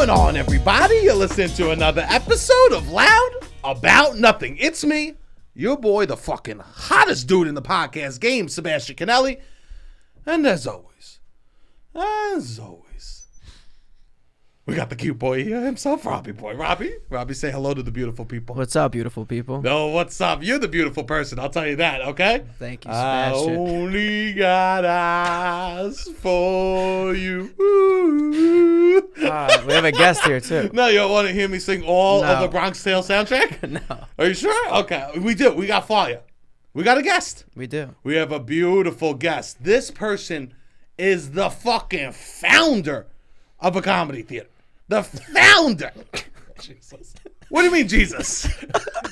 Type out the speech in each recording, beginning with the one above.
going on, everybody? You're listening to another episode of Loud About Nothing. It's me, your boy, the fucking hottest dude in the podcast game, Sebastian Canelli. And as always, we got the cute boy here himself, Robbie boy. Robbie, say hello to the beautiful people. What's up, beautiful people? No, what's up? You're the beautiful person, I'll tell you that, okay? Thank you, Sebastian. I only got eyes for you. We have a guest here, too. No, you don't want to hear me sing all of the Bronx Tale soundtrack? No. Are you sure? Okay, we do. We got fire. We got a guest. We do. We have a beautiful guest. This person is the fucking founder of a comedy theater. The founder. Jesus. What do you mean, Jesus?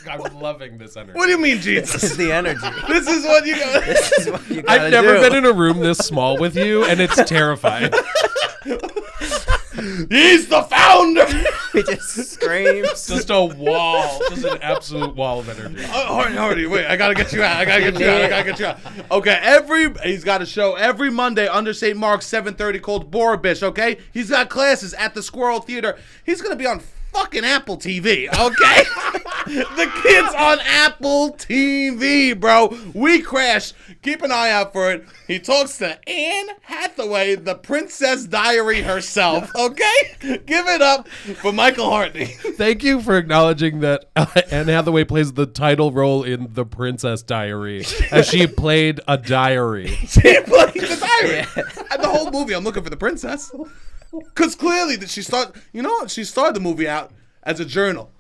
I'm loving this energy. What do you mean, Jesus? This is the energy. This is what you got. This is what you gotta I've never do. been in a room this small with you, and it's terrifying. He's the founder. He just screams. Just a wall. Just an absolute wall of energy. Hardy, wait, I gotta get you out. Okay, he's got a show every Monday under St. Mark's, 7:30, called Borabish, okay? He's got classes at the Squirrel Theater. He's gonna be on fucking Apple TV, okay? The kid's on Apple TV, bro. We crash. Keep an eye out for it. He talks to Anne Hathaway, the Princess Diary herself, okay? Give it up for Michael Hartney. Thank you for acknowledging that Anne Hathaway plays the title role in The Princess Diary, as she played a diary. She played the diary. And the whole movie, I'm looking for the princess. Because clearly she started the movie out as a journal.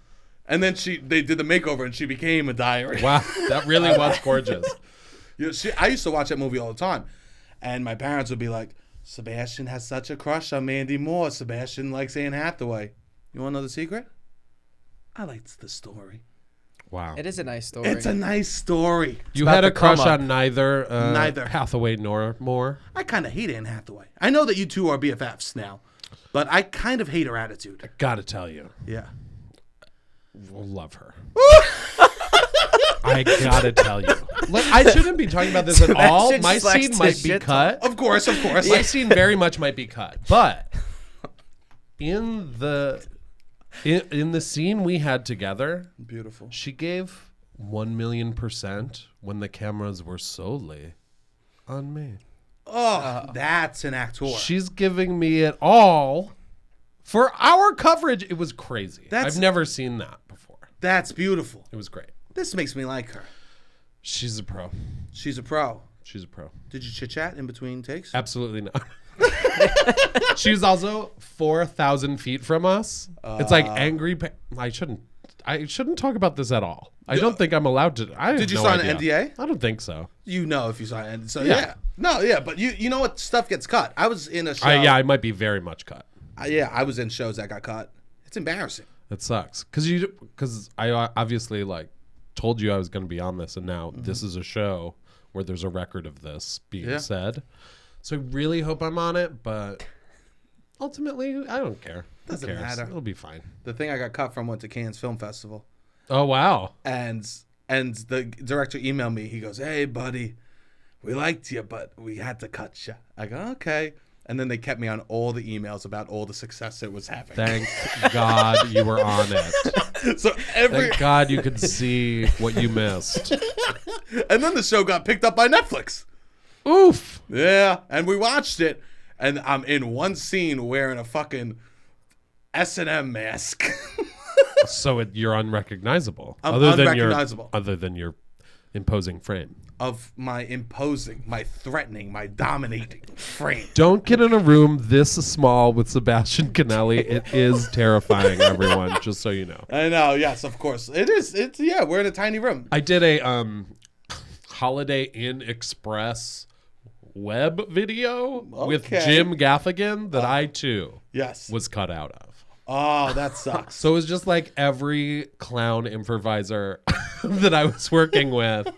And then they did the makeover and she became a diary. Wow, that really was gorgeous. I used to watch that movie all the time. And my parents would be like, Sebastian has such a crush on Mandy Moore. Sebastian likes Anne Hathaway. You want to know the secret? I liked the story. Wow. It is a nice story. It's a nice story. You had a crush on neither Hathaway nor Moore? I kind of hate Anne Hathaway. I know that you two are BFFs now, but I kind of hate her attitude. Gotta tell you. Yeah. Love her. I gotta tell you. I shouldn't be talking about this at all. My scene might be cut. Of course. My scene very much might be cut. But in the scene we had together, beautiful. She gave 1,000,000% when the cameras were solely on me. Oh, that's an actor. She's giving me it all for our coverage. It was crazy. I've never seen that before. That's beautiful. It was great. This makes me like her. She's a pro. She's a pro. Did you chit-chat in between takes? Absolutely not. She's also 4,000 feet from us. It's like angry. I shouldn't talk about this at all. I don't think I'm allowed to. Did you sign an NDA? I don't think so. You know if you sign an NDA. So yeah. No, yeah, but you know what stuff gets cut. I was in a show. I might be very much cut. I was in shows that got cut. It's embarrassing. It sucks because I obviously told you I was going to be on this, and now this is a show where there's a record of this being said. So I really hope I'm on it, but ultimately I don't care. Doesn't matter. It'll be fine. The thing I got cut from went to Cannes Film Festival. Oh wow! And the director emailed me. He goes, "Hey buddy, we liked you, but we had to cut you." I go, "Okay." And then they kept me on all the emails about all the success it was having. Thank God you were on it. Thank God you could see what you missed. And then the show got picked up by Netflix. Oof. Yeah, and we watched it, and I'm in one scene wearing a fucking S&M mask. So you're unrecognizable. I'm unrecognizable. Other than your imposing frame. Of my imposing, my threatening, my dominating frame. Don't get in a room this small with Sebastian Canelli. It is terrifying, everyone, just so you know. I know, yes, of course. It is. We're in a tiny room. I did a Holiday Inn Express web video with Jim Gaffigan that I, too, was cut out of. Oh, that sucks. So it was just like every clown improviser that I was working with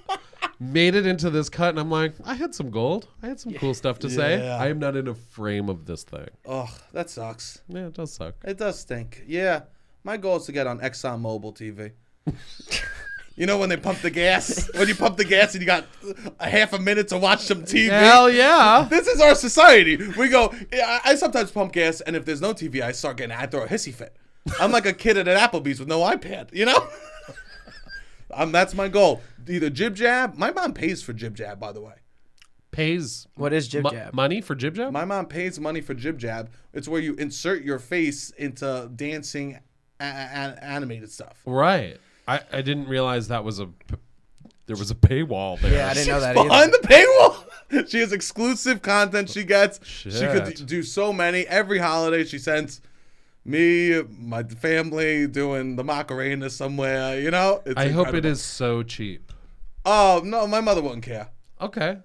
made it into this cut, and I'm like, I had some gold. I had some cool stuff to say. I am not in a frame of this thing. Oh, that sucks. Yeah, it does suck. It does stink. Yeah. My goal is to get on ExxonMobil TV. You know when they pump the gas? When you pump the gas and you got a half a minute to watch some TV? Hell yeah. This is our society. We go, I sometimes pump gas, and if there's no TV, I throw a hissy fit. I'm like a kid at an Applebee's with no iPad, you know? That's my goal. Either Jib Jab. My mom pays for Jib Jab, by the way. Pays What is Jib Jab? money for Jib Jab? My mom pays money for Jib Jab. It's where you insert your face into dancing animated stuff. Right. I didn't realize there was a paywall there. Yeah, I didn't know that Behind either. the paywall. She has exclusive content she gets. She could Shit. do so many. Every holiday she sends me, my family doing the Macarena somewhere, you know? It's I hope it incredible. is so cheap. Oh, no, my mother wouldn't care. Okay.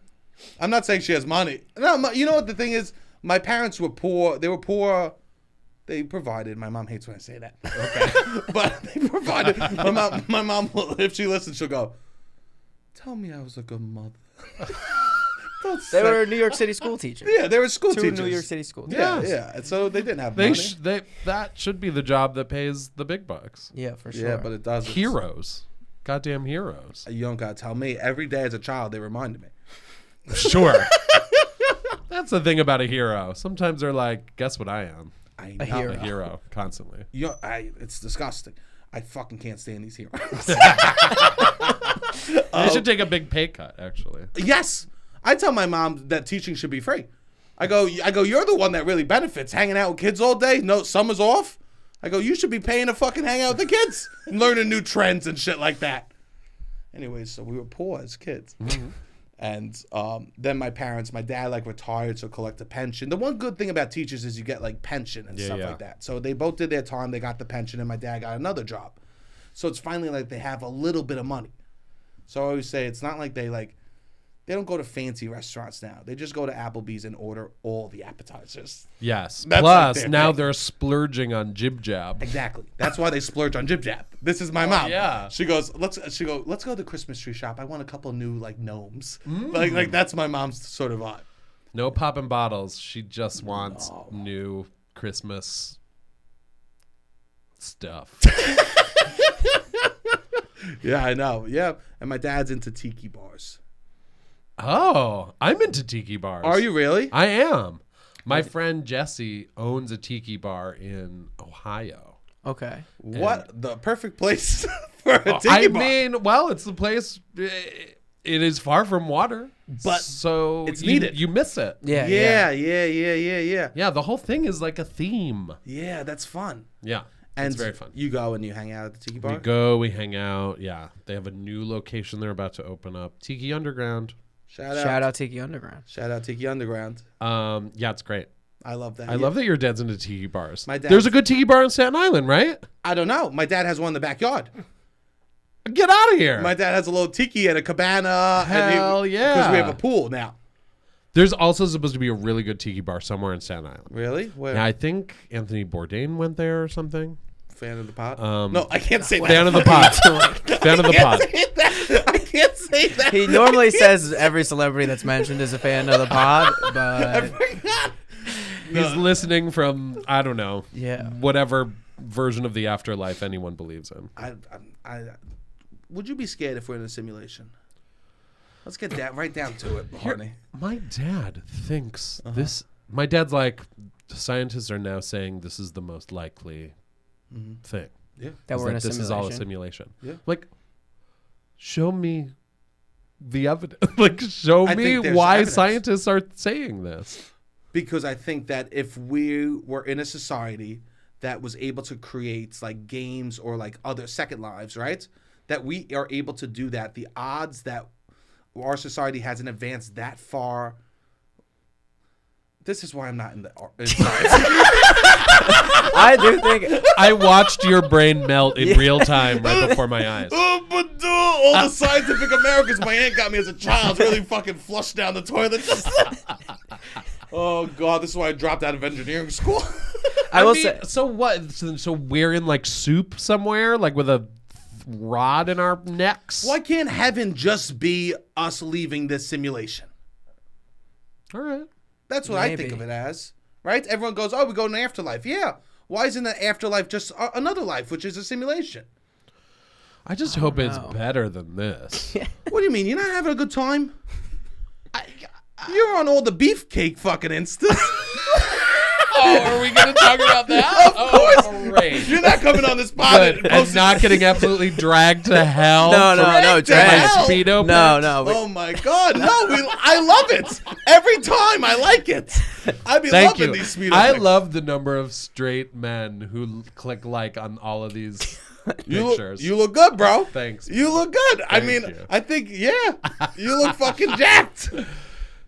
I'm not saying she has money. No, you know what the thing is? My parents were poor. They were poor. They provided. My mom hates when I say that. Okay. But they provided. My mom, if she listens, she'll go, tell me I was a good mother. Don't They say. were New York City school teachers. Yeah, they were school Two teachers. New York City school teachers. Yeah, Yes. yeah. And so they didn't have They money. that should be the job that pays the big bucks. Yeah, for sure. Yeah, but it doesn't. Heroes. Goddamn heroes. You don't gotta tell me. Every day as a child, they reminded me. Sure. That's the thing about a hero. Sometimes they're like, guess what I am? I A know. hero. A hero constantly. It's disgusting. I fucking can't stand these heroes. They should take a big pay cut, actually. Yes, I tell my mom that teaching should be free. I go. You're the one that really benefits, hanging out with kids all day. No, summer's off. I go. You should be paying to fucking hang out with the kids, and learning new trends and shit like that. Anyways, so we were poor as kids. And then my dad like retired, so collect a pension. The one good thing about teachers is you get like pension and stuff like that. So they both did their time. They got the pension, and my dad got another job. So it's finally like they have a little bit of money. So I always say it's not like they don't go to fancy restaurants now. They just go to Applebee's and order all the appetizers. Yes. That's Plus, like their now thing. they're splurging on Jib Jab. Exactly. That's why they splurge on Jib Jab. This is my mom. yeah. She goes, let's go to the Christmas tree shop. I want a couple new like gnomes. Like that's my mom's sort of vibe. No popping bottles. She just wants new Christmas stuff. Yeah, I know. Yeah. And my dad's into tiki bars. Oh, I'm into tiki bars. Are you really? I am. My friend Jesse owns a tiki bar in Ohio. Okay. What the perfect place for a tiki I bar. mean, well, it's the place. It is far from water, But so it's needed. You miss it. Yeah. Yeah, the whole thing is like a theme. Yeah, that's fun. Yeah, And it's very fun. You go and you hang out at the tiki bar? We go, we hang out. Yeah, they have a new location they're about to open up, Tiki Underground. Shout out. Shout out Tiki Underground. Shout out Tiki Underground. Yeah, it's great. I love that. I love that your dad's into tiki bars. My dad's- There's a good tiki bar in Staten Island, right? I don't know. My dad has one in the backyard. Get out of here. My dad has a little tiki and a cabana. Hell yeah. Because we have a pool now. There's also supposed to be a really good tiki bar somewhere in Staten Island. Really? Where? Yeah, I think Anthony Bourdain went there or something. Fan of the pod? No, I can't say that. Fan of the pod. Fan of the pod. I can't say that. He normally says every celebrity that's mentioned is a fan of the pod, I but forgot. He's listening from, I don't know, yeah. whatever version of the afterlife anyone believes in. I would you be scared if we're in a simulation? Let's get right down to it, honey. My dad thinks this. My dad's like, scientists are now saying this is the most likely thing. Yeah. That is we're in a this is all a simulation. simulation. Yeah. Like, show me the evidence. Like, show I me think there's why evidence. scientists are saying this. Because I think that if we were in a society that was able to create like games or like other Second Lives, right? That we are able to do that, the odds that our society hasn't advanced that far. This is why I'm not in science. I do think I watched your brain melt in real time right before my eyes. Oh, but all the Scientific Americans my aunt got me as a child really fucking flushed down the toilet. Oh God, this is why I dropped out of engineering school. I will mean, say so what? So we're in like soup somewhere, like with a rod in our necks. Why can't heaven just be us leaving this simulation? All right. That's what I Maybe. think of it as, right? Everyone goes, "Oh, we go in the afterlife." Yeah. Why isn't the afterlife just another life, which is a simulation? I just hope it's better than this. What do you mean? You're not having a good time? You're on all the beefcake fucking instas. Oh, are we going to talk about that? Of course. Great. You're not coming on this pod And not getting absolutely dragged to hell. No, to drag. hell? Speedo No. Oh my God! No, I love it every time. I like it. I be Thank loving you. these speedo. I pics. love the number of straight men who click like on all of these pictures. You look good, bro. Thanks. You look good. I mean, you. I think you look fucking jacked.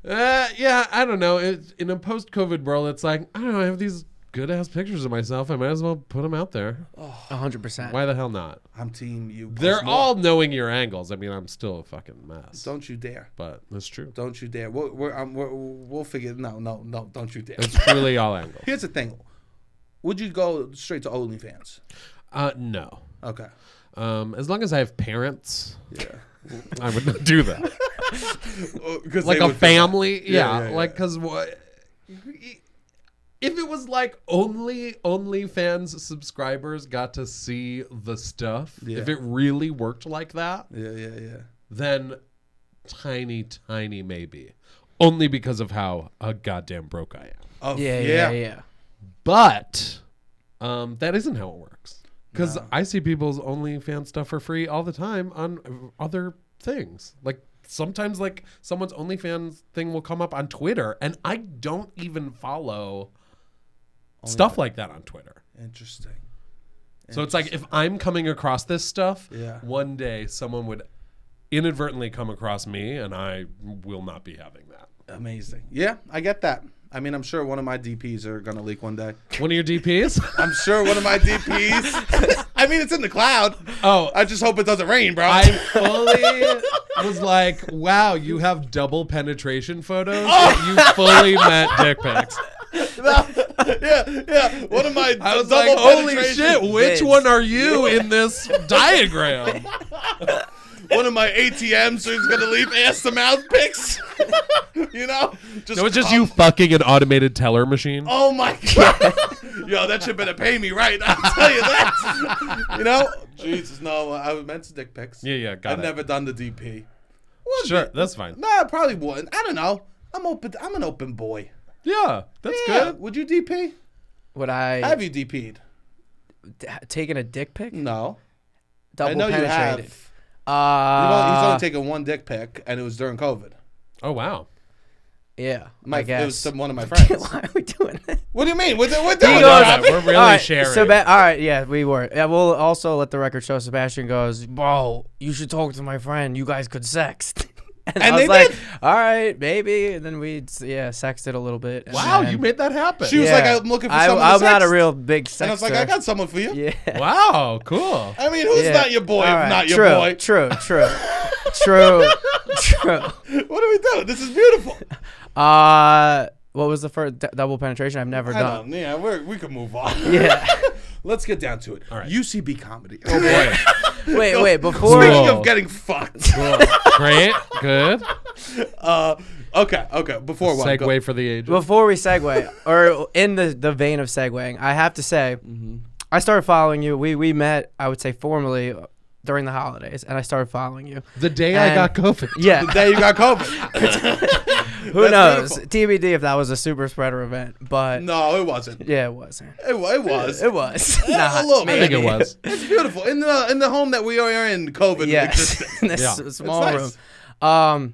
Yeah, I don't know. In a post-COVID world, it's like, I don't know, I have these good-ass pictures of myself. I might as well put them out there. 100%. Why the hell not? I'm team you. They're all knowing your angles. I mean, I'm still a fucking mess. Don't you dare. But that's true. Don't you dare. We'll figure. No. Don't you dare. It's truly all angles. Here's the thing. Would you go straight to OnlyFans? No. Okay. As long as I have parents, Yeah. I would not do that. Like a family, yeah. Like, because what? If it was like only OnlyFans subscribers got to see the stuff, if it really worked like that, then tiny maybe. Only because of how goddamn broke I am. Oh, Yeah. But that isn't how it works. Because I see people's OnlyFans stuff for free all the time on other things. Like sometimes like someone's OnlyFans thing will come up on Twitter and I don't even follow stuff like that on Twitter. Interesting. So it's like if I'm coming across this stuff, Yeah. one day someone would inadvertently come across me and I will not be having that. Amazing. Yeah, I get that. I mean, I'm sure one of my DPs are going to leak one day. One of your DPs? I'm sure one of my DPs. I mean, it's in the cloud. Oh. I just hope it doesn't rain, bro. I fully was like, wow, you have double penetration photos? But you fully meant dick pics. Yeah. One of my I was double like, holy penetration shit, which vids. one are you in this diagram? One of my ATMs who's going to leave ass to mouth pics. You know? So it's just you fucking an automated teller machine? Oh my God. Yo, that shit better pay me right. I'll tell you that. You know? Jesus, no. I meant to dick pics. Yeah, got I've it. never done the DP. Sure, that's fine. Nah, I probably wouldn't. I don't know. I'm an open boy. Yeah, that's Yeah. good. Would you DP? Would I Have you DP'd? taken a dick pic? No. Double I know penetrated. you have. He's only taken one dick pic, and it was during COVID. Oh, wow. Yeah, I guess. It was one of my friends. Why are we doing that? What do you mean? We're doing He it. goes- Robbie. We're really All right, sharing. all right, yeah, we were. Yeah, we'll also let the record show Sebastian goes, bro, you should talk to my friend. You guys could sext. And I And was they like, did? all right, maybe. And then we, sexted a little bit. And Wow, then- you made that happen. She was like, I'm looking for someone to I'm not a sext. real big sexter. And I was like, I got someone for you. Yeah. Wow, cool. I mean, who's Yeah. not your boy All if right, not your true, boy? True. What are we doing? This is beautiful. What was the first double penetration? I've never I done. don't. Yeah, we can move on. Yeah. Let's get down to it. All right. UCB comedy. Oh, boy. Wait, before. Speaking Whoa. of getting fucked. Cool. Great, good. Okay. Before what? Go. Segue for the ages. Before we segue, or in the vein of segueing, I have to say, I started following you. We met, I would say, formally during the holidays, and I started following you. The day I And- got COVID. Yeah. The day you got COVID. Who knows? beautiful. TBD if that was a super spreader event, but No, it wasn't. yeah, it wasn't. It was. It was. A Nah, little I bit. think it was. It's beautiful in the home that we are in. COVID Yes, existed. in this Yeah. small It's room. nice.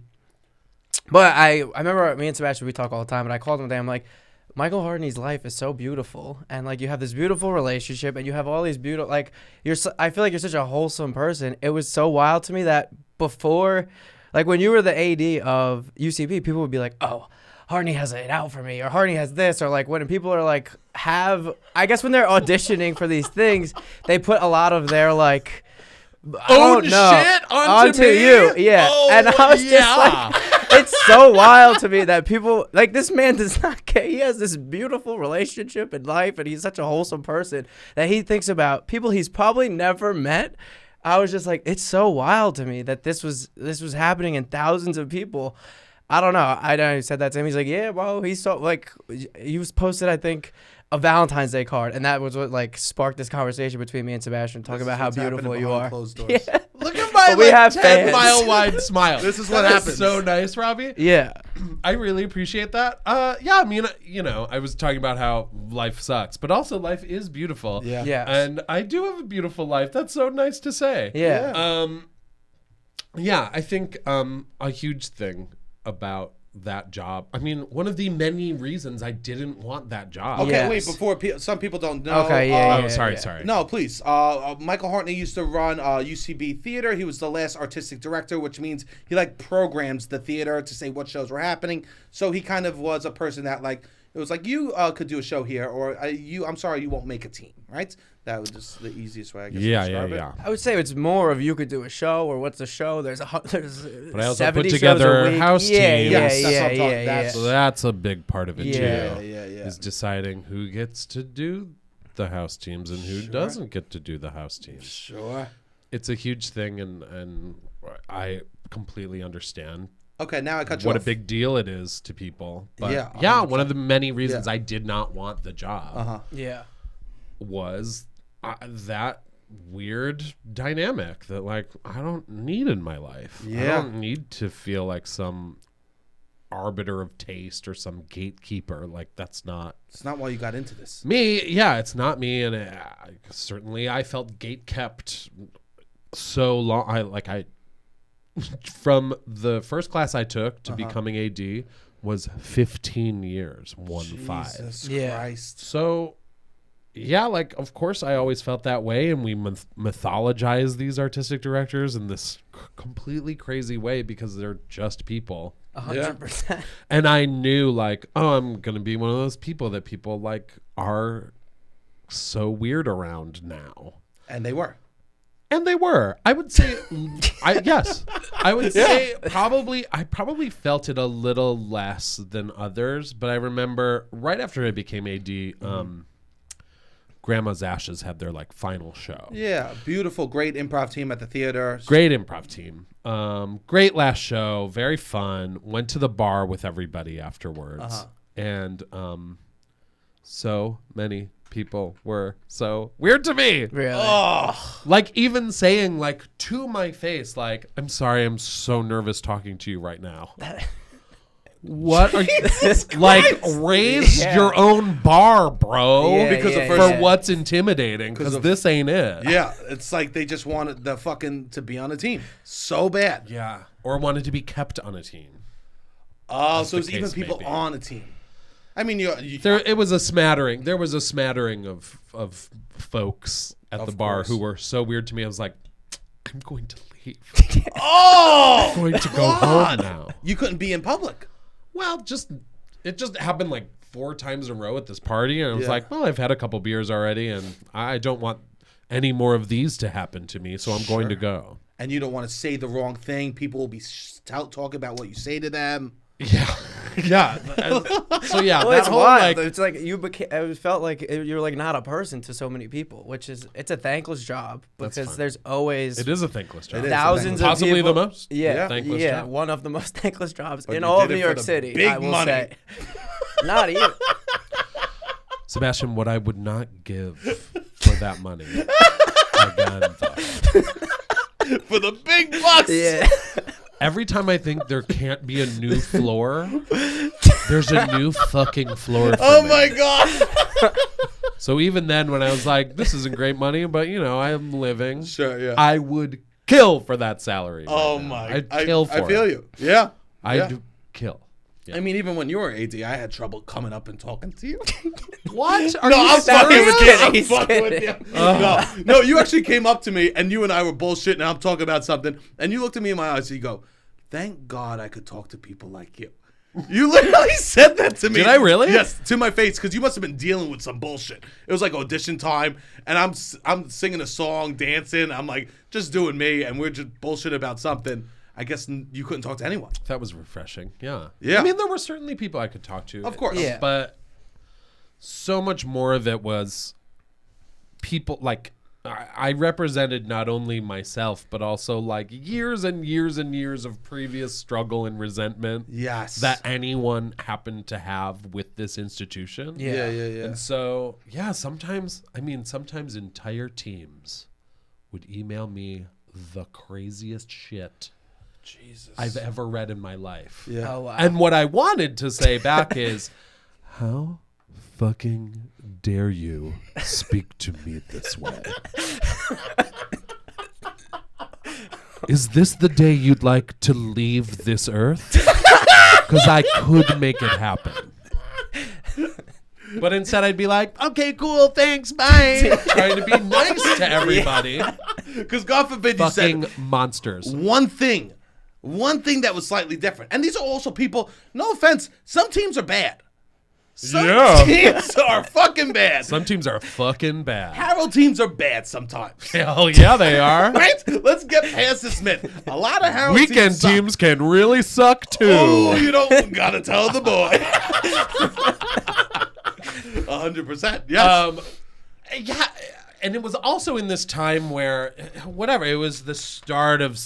But I remember me and Sebastian, we talk all the time, and I called him one day. I'm like, Michael Hartney's life is so beautiful, and like you have this beautiful relationship, and you have all these beautiful like I feel like you're such a wholesome person. It was so wild to me that before, like when you were the AD of UCB, people would be like, oh, Hartney has it out for me, or Hartney has this, or like when people are like I guess when they're auditioning for these things, they put a lot of their like. I Own don't know, shit onto me? you, yeah. Oh, and I was yeah. just like, it's so wild to me that people like this man does not care. He has this beautiful relationship in life, and he's such a wholesome person that he thinks about people he's probably never met. I was just like, it's so wild to me that this was happening in thousands of people. I don't know. I said that to him. He's like, yeah, well, he saw like he was posted, I think, a Valentine's Day card, and that was what like sparked this conversation between me and Sebastian, talking about how beautiful you are. Yeah. Look at my we have 10-mile-wide smile. This is what That happens. So nice, Robbie. Yeah. I really appreciate that. Yeah, I mean, I was talking about how life sucks, but also life is beautiful. Yeah. Yeah. And I do have a beautiful life. That's so nice to say. Yeah. Yeah, I think a huge thing about that job. I mean, one of the many reasons I didn't want that job. Okay, Yes. wait. Before some people don't know. Okay, yeah, Sorry. No, please. Michael Hartney used to run UCB Theater. He was the last artistic director, which means he like programs the theater to say what shows were happening. So he kind of was a person that like it was like you could do a show here, or I'm sorry, you won't make a team, right? That was just the easiest way I guess to describe it. I would say it's more of you could do a show, or what's the show? There's But I also 70 put shows together a week. house Yeah, teams. yeah, Yes, that's yeah, what I'm talking- yeah, that's- So that's a big part of it Yeah. too. Yeah. Is deciding who gets to do the house teams and who doesn't get to do the house teams. Sure. It's a huge thing, and I completely understand Okay, now I cut you what off. a big deal it is to people. But Yeah, yeah, 100%. one of the many reasons Yeah. I did not want the job Yeah. was that weird dynamic that like I don't need in my life. I Yeah. don't need to feel like some arbiter of taste or some gatekeeper. Like that's not It's not why you got into this. me. Yeah, it's not me, and certainly I felt gate kept so long. I from the first class I took to becoming AD was 15 years, 1-5. Jesus Yeah. Christ. So, yeah, like, of course I always felt that way, and we mythologize these artistic directors in this completely crazy way because they're just people. 100%. And I knew, like, oh, I'm going to be one of those people that people, like, are so weird around now. And they were. And they were. I would say, yes. I would say I probably felt it a little less than others, but I remember right after I became AD, Grandma's Ashes had their like final show. Yeah, beautiful, great improv team at the theater. Great improv team. Great last show. Very fun. Went to the bar with everybody afterwards. And so many people were so weird to me. Really? Like even saying like to my face, like, I'm sorry, I'm so nervous talking to you right now. What are you like? Raise your own bar, bro. Yeah, because of for what's intimidating, because this ain't it. Yeah, it's like they just wanted the fucking to be on a team so bad. Yeah. Or wanted to be kept on a team. Oh, As so the it's even case may people be. on a team. I mean, you It was a smattering. There was a smattering of folks at the bar course. who were so weird to me. I was like, I'm going to leave. oh, I'm going to go home now. you couldn't be in public. Well, it just happened like 4 times in a row at this party, and I was Yeah. like, well, I've had a couple beers already, and I don't want any more of these to happen to me, so I'm going to go. And you don't want to say the wrong thing. People will be talking about what you say to them. Yeah, yeah. So yeah, Well, that it's whole wild. like, It's like you became. It felt like you're like not a person to so many people, which is it's a thankless job That's because fine. there's always it is a thankless job. It is. thousands of Possibly people. the most. Yeah, Thankless yeah, job. one of the most thankless jobs But in you all did of it New for York the City. big I will money. say, not even. Sebastian, what I would not give for that money, again, thought. For the big bucks. Yeah. Every time I think there can't be a new floor, there's a new fucking floor for Oh me. my god. So even then, when I was like, this isn't great money, but you know, I'm living. Sure, yeah. I would kill for that salary. Oh right now. my. I'd kill for it. I feel you. Yeah. I'd Yeah. kill. Yeah. I mean, even when you were AD, I had trouble coming up and talking to you. What? Are No, you I'm fucking serious? with you. I'm He's fucking with kidding. you. No, you actually came up to me and you and I were bullshitting and I'm talking about something and you looked at me in my eyes and you go, thank God I could talk to people like you. You literally said that to me. Did I really? Yes, to my face, because you must have been dealing with some bullshit. It was like audition time, and I'm singing a song, dancing. I'm like just doing me, and we're just bullshit about something. I guess you couldn't talk to anyone. That was refreshing. Yeah. Yeah. I mean, there were certainly people I could talk to. Of course. Yeah. But so much more of it was people like I represented not only myself, but also like years and years and years of previous struggle and resentment Yes. that anyone happened to have with this institution. Yeah. And so, yeah, sometimes entire teams would email me the craziest shit Jesus. I've ever read in my life. Yeah. Oh wow. And what I wanted to say back is, how fucking dare you speak to me this way? Is this the day you'd like to leave this earth? Because I could make it happen. But instead I'd be like, okay, cool, thanks, bye. Trying to be nice to everybody. Because God forbid you Fucking said monsters. one thing that was slightly different. And these are also people, no offense, some teams are bad. Some teams are fucking bad. Some teams are fucking bad. Harold teams are bad sometimes. Hell yeah, they are. Right? Let's get past this myth. A lot of Harold Weekend suck. teams can really suck too. Oh, you don't gotta tell the boy. 100%. Yes. Yeah, and it was also in this time where, whatever, it was the start of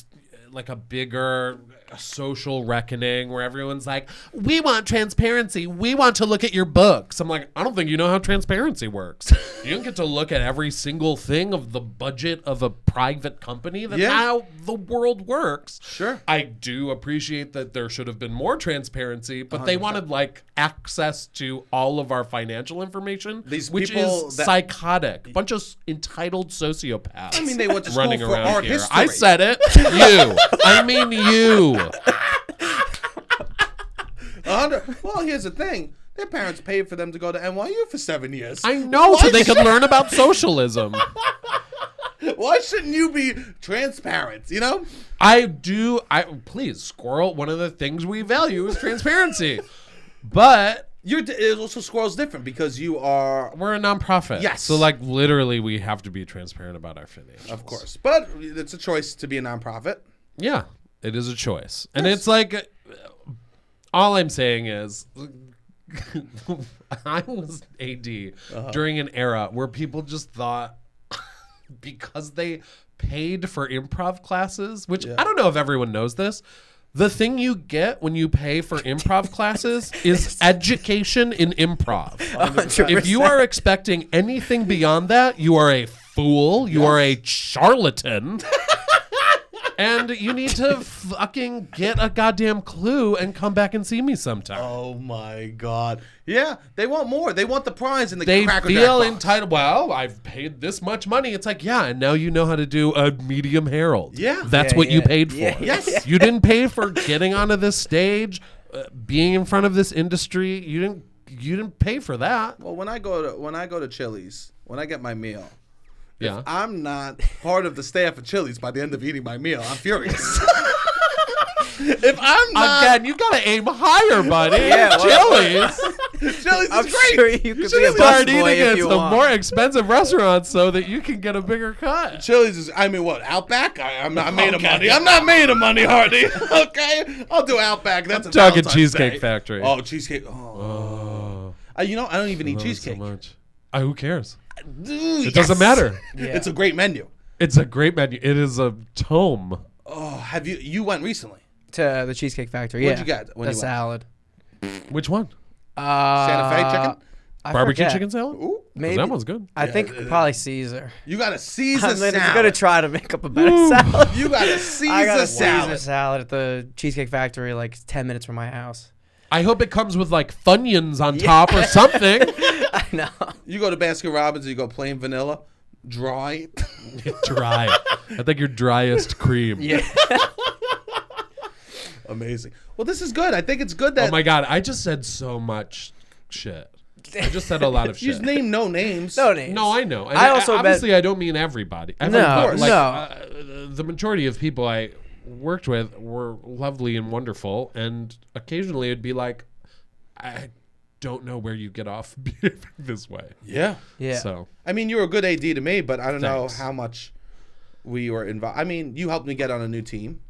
like a bigger social reckoning where everyone's like, we want transparency. We want to look at your books. I'm like, I don't think you know how transparency works. You don't get to look at every single thing of the budget of a private company. That's how the world works. Sure. I do appreciate that there should have been more transparency, but they 100%. wanted like access to all of our financial information, These which people is that- psychotic. Bunch of entitled sociopaths. I mean, they went to school running for around art here. history. I said it. You. I mean you. 100. Well, here's the thing. Their parents paid for them to go to NYU for 7 years. I know, so they could learn about socialism. Why shouldn't you be transparent, you know? Please, Squirrel, one of the things we value is transparency. But It also Squirrel's different because you are, we're a nonprofit. Yes. So, like, literally, we have to be transparent about our financials. of course. But it's a choice to be a nonprofit. Yeah, it is a choice. And it's like, all I'm saying is, I was AD during an era where people just thought, because they paid for improv classes, which I don't know if everyone knows this, the thing you get when you pay for improv classes is education in improv. 100%. If you are expecting anything beyond that, you are a fool. You are a charlatan. And you need to fucking get a goddamn clue and come back and see me sometime. Oh my God. Yeah, they want more. They want the prize in the They Cracker feel Jack box. entitled. Well, I've paid this much money. It's like, yeah, and now you know how to do a medium Herald. Yeah. That's Yeah, what you yeah. paid for. Yeah, Yes. You didn't pay for getting onto this stage, being in front of this industry. You didn't pay for that. Well, when I go to Chili's, when I get my meal, Yeah. if I'm not part of the staff at Chili's by the end of eating my meal, I'm furious. If I'm not, Again, you gotta aim higher, buddy. Yeah, Chili's. Chili's I'm is great. sure you could be a Just start busboy eating if at you some want. more expensive restaurants so that you can get a bigger cut. Chili's is, I mean, what, Outback? I'm not made of money. I'm not made of money, Hartney. Okay? I'll do Outback. That's a Talking Valentine's Cheesecake Day. Factory. Oh, Cheesecake. Oh. You know, I don't even eat Love it cheesecake. So much. Who cares? Dude, It doesn't matter. Yeah. It's a great menu. It's a great menu. It is a tome. Oh, have you went recently? To the Cheesecake Factory. What'd yeah. you get when The you went? salad. Which one? Santa Fe chicken? I Barbecue forget. chicken salad? Ooh. 'Cause Maybe. that one's good. I think probably Caesar. You got a Caesar I'm salad. gonna try to make up a better salad. You got a I got Caesar a salad. Caesar salad at the Cheesecake Factory, like 10 minutes from my house. I hope it comes with like Funyuns on top or something. I know. You go to Baskin Robbins, you go plain vanilla, dry. Dry. I think you're driest cream. Yeah. Amazing. Well, this is good. I think it's good that Oh my god, I just said so much shit. I just said a lot of you shit. just name no names. No names. No, I know. And I also obviously I don't mean everybody. No, Everybody, like, no. The majority of people I worked with were lovely and wonderful, and occasionally it'd be like, I don't know where you get off behaving this way. Yeah. Yeah. So I mean, you were a good AD to me, but I don't Thanks. know how much we were involved. I mean, you helped me get on a new team.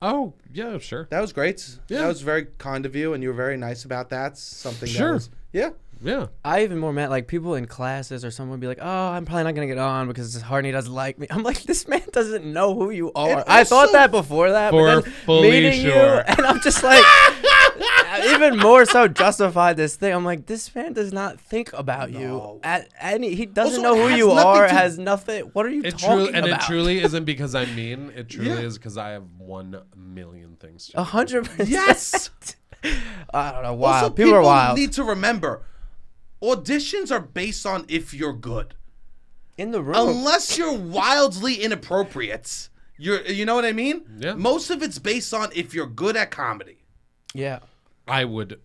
Oh, yeah, sure. That was great. Yeah. That was very kind of you, and you were very nice about that. Something that Sure. was, yeah. Yeah. I even more meant like people in classes or someone would be like, "Oh, I'm probably not gonna get on because Hartney doesn't like me." I'm like, this man doesn't know who you are. And I thought also- that before that, For but then fully meeting you, sure. and I'm just like, even more so justified this thing. I'm like, this man does not think about No. you at any. He doesn't Also, know it who has you nothing are. to- Has nothing. What are you talking about? It truly isn't because I'm mean. It truly Yeah. is because I have 1,000,000 things to do. 100%. Yes. I don't know. Wild. Also, People are wild. need to remember, auditions are based on if you're good. In the room. Unless you're wildly inappropriate, you know what I mean? Yeah. Most of it's based on if you're good at comedy. Yeah. I would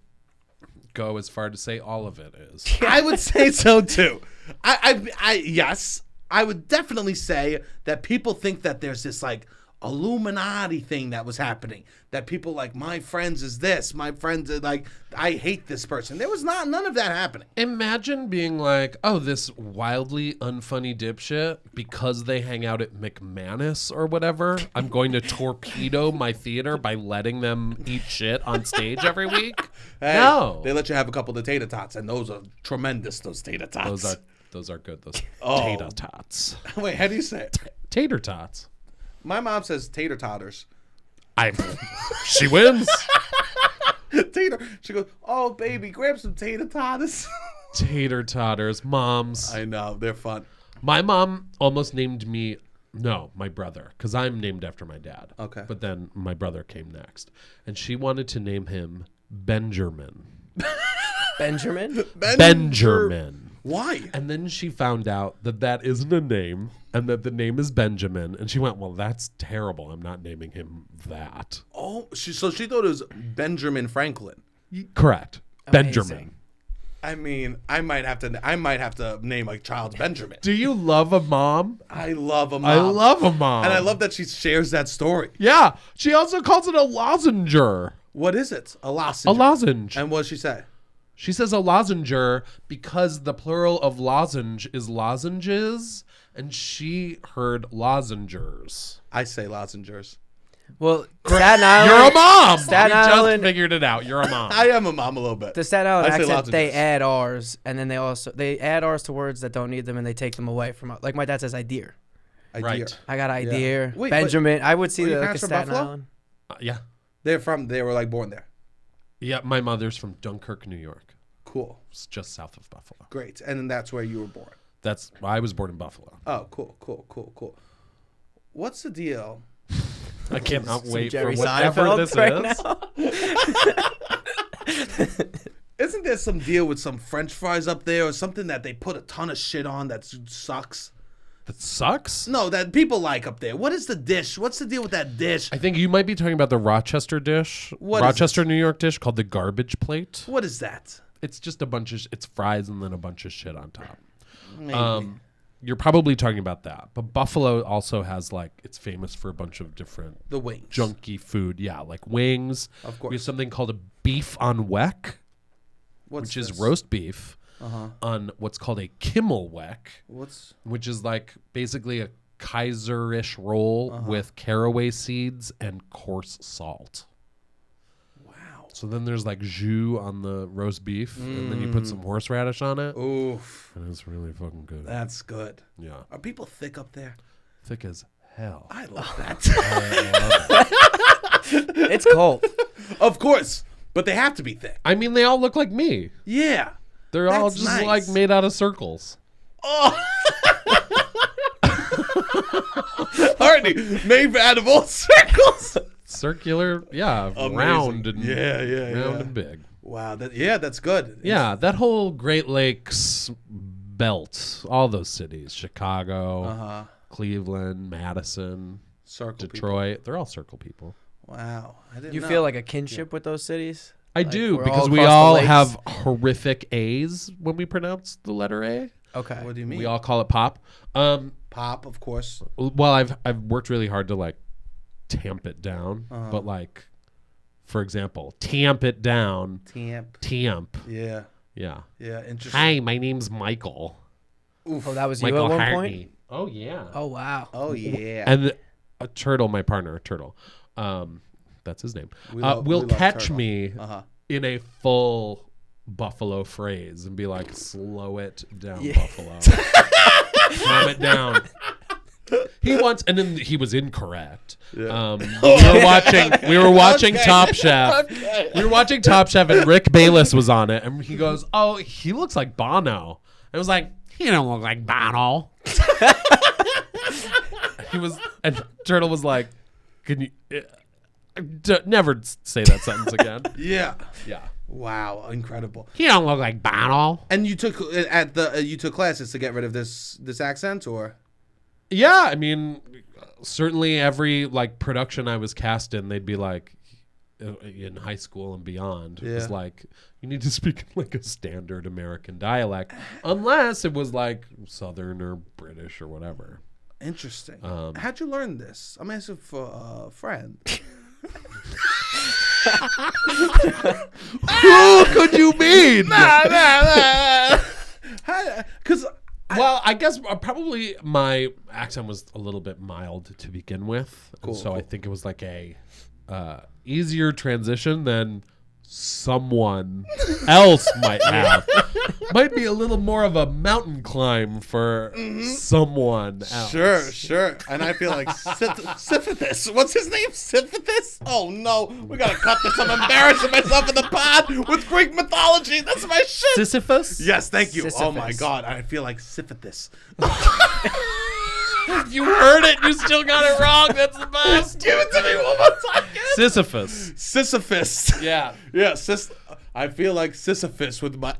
go as far to say all of it is. I would say so too. Yes, I would definitely say that people think that there's this like Illuminati thing that was happening. That people like, my friends is this, my friends are like, I hate this person. There was none of that happening. Imagine being like, oh, this wildly unfunny dipshit, because they hang out at McManus or whatever, I'm going to torpedo my theater by letting them eat shit on stage every week. Hey, No. they let you have a couple of tater tots, and those are tremendous. Those tater tots. Those are good. Those Oh. tater tots. Wait, how do you say it? Tater tots. My mom says tater totters. She wins. Tater. She goes, oh baby, grab some tater totters. Tater totters. Moms. I know, they're fun. My mom almost named me, no, my brother, because I'm named after my dad. Okay. But then my brother came next. And she wanted to name him Benjamin. Benjamin. Benjamin. Why? And then she found out that that isn't a name and that the name is Benjamin. And she went, well, that's terrible. I'm not naming him that. Oh, so she thought it was Benjamin Franklin. Correct. Amazing. Benjamin. I mean, I might have to name my child Benjamin. Do you love a mom? I love a mom. I love a mom. And I love that she shares that story. Yeah. She also calls it a lozenger. What is it? A lozenge. A lozenge. And what did she say? She says a lozenger because the plural of lozenge is lozenges, and she heard lozengers. I say lozengers. Well, Staten Island. You're a mom. Staten You Island. just figured it out. You're a mom. I am a mom a little bit. The Staten Island I say accent, they lozenges. add R's, and then they add R's to words that don't need them, and they take them away from. Like my dad says, idea. Idea. Right. I got idea. Wait, Benjamin. I would see were your like a parents from Staten Buffalo? Island. Yeah. They were like born there. Yeah. My mother's from Dunkirk, New York. Cool. It's just south of Buffalo. Great. And then that's where you were born. I was born in Buffalo. Oh, cool. What's the deal? I cannot Some wait for Jerry whatever Seinfeld this right is. now. Isn't there some deal with some French fries up there or something that they put a ton of shit on that sucks? That sucks. No, that people like up there. What is the dish? What's the deal with that dish? I think you might be talking about the Rochester dish. What is Rochester, New York dish called the garbage plate. What is that? It's just it's fries and then a bunch of shit on top. Maybe. You're probably talking about that. But Buffalo also has it's famous for a bunch of different The wings. junky food. Yeah, like wings. Of course. We have something called a beef on weck, What's which is this? roast beef Uh-huh. on what's called a Kimmelweck, What's which is basically a Kaiserish roll with caraway seeds and coarse salt. wow? So then there's jus on the roast beef, and then you put some horseradish on it, Oof, and it's really fucking good. that's good. Yeah, Are people thick up there? thick as hell. I love that. It's cold. Of course, but they have to be thick. I mean, they all look like me. Yeah. They're all That's just nice. made out of circles. Oh. Hartney, made out of all circles. Circular, yeah, Amazing. round and Yeah. and big. Wow, that's good. Yeah, that whole Great Lakes belt, all those cities, Chicago, Uh-huh. Cleveland, Madison, Circle Detroit, they're all circle people. people. Wow, I didn't You know. feel like a kinship with those cities? I Like, do we're because all we across the all lakes? have horrific A's when we pronounce the letter A. Okay. What do you mean? We all call it pop. Pop, of course. Well, I've worked really hard to tamp it down, but for example, tamp it down. Tamp. Yeah. Yeah. Yeah. Interesting. Hi, my name's Michael. Oh, that was you Michael at one Hartney. point? Oh yeah. Oh, wow. Oh yeah. And a turtle, my partner, a turtle. that's his name, We will love catch Turtle. me Uh-huh. in a full Buffalo phrase and be like, slow it down, Yeah. Buffalo. Calm it down. He once, and then he was incorrect. Yeah. We were watching Okay. Top Chef. Okay. We were watching Top Chef, and Rick Bayless was on it, and he goes, "Oh, he looks like Bono." I was like, "He don't look like Bono." And Turtle was like, "Can you never say that sentence again?" Yeah. Yeah. Wow, incredible. He don't look like Bono. And you took you took classes to get rid of this accent, or? Yeah, I mean, certainly every like production I was cast in, they'd be like, in high school and beyond, it was Yeah. like, you need to speak like a standard American dialect, unless it was like Southern or British or whatever. Interesting. How'd you learn this? I'm asking for a friend. Who could you mean? Because Well, I guess probably my accent was a little bit mild to begin with. Cool, So I cool. think it was like a easier transition than someone else might have. Might be a little more of a mountain climb for someone else. Sure. And I feel like Syphilis. What's his name? Syphilis? Oh no, we gotta cut this. I'm embarrassing myself in the pod with Greek mythology. That's my shit. Sisyphus? Yes, thank you. Oh my Sisyphus. God, I feel like Syphilis. You heard it. You still got it wrong. That's the best. Give it to me one more time. Sisyphus. Sisyphus. Yeah. Yeah, I feel like Sisyphus with my.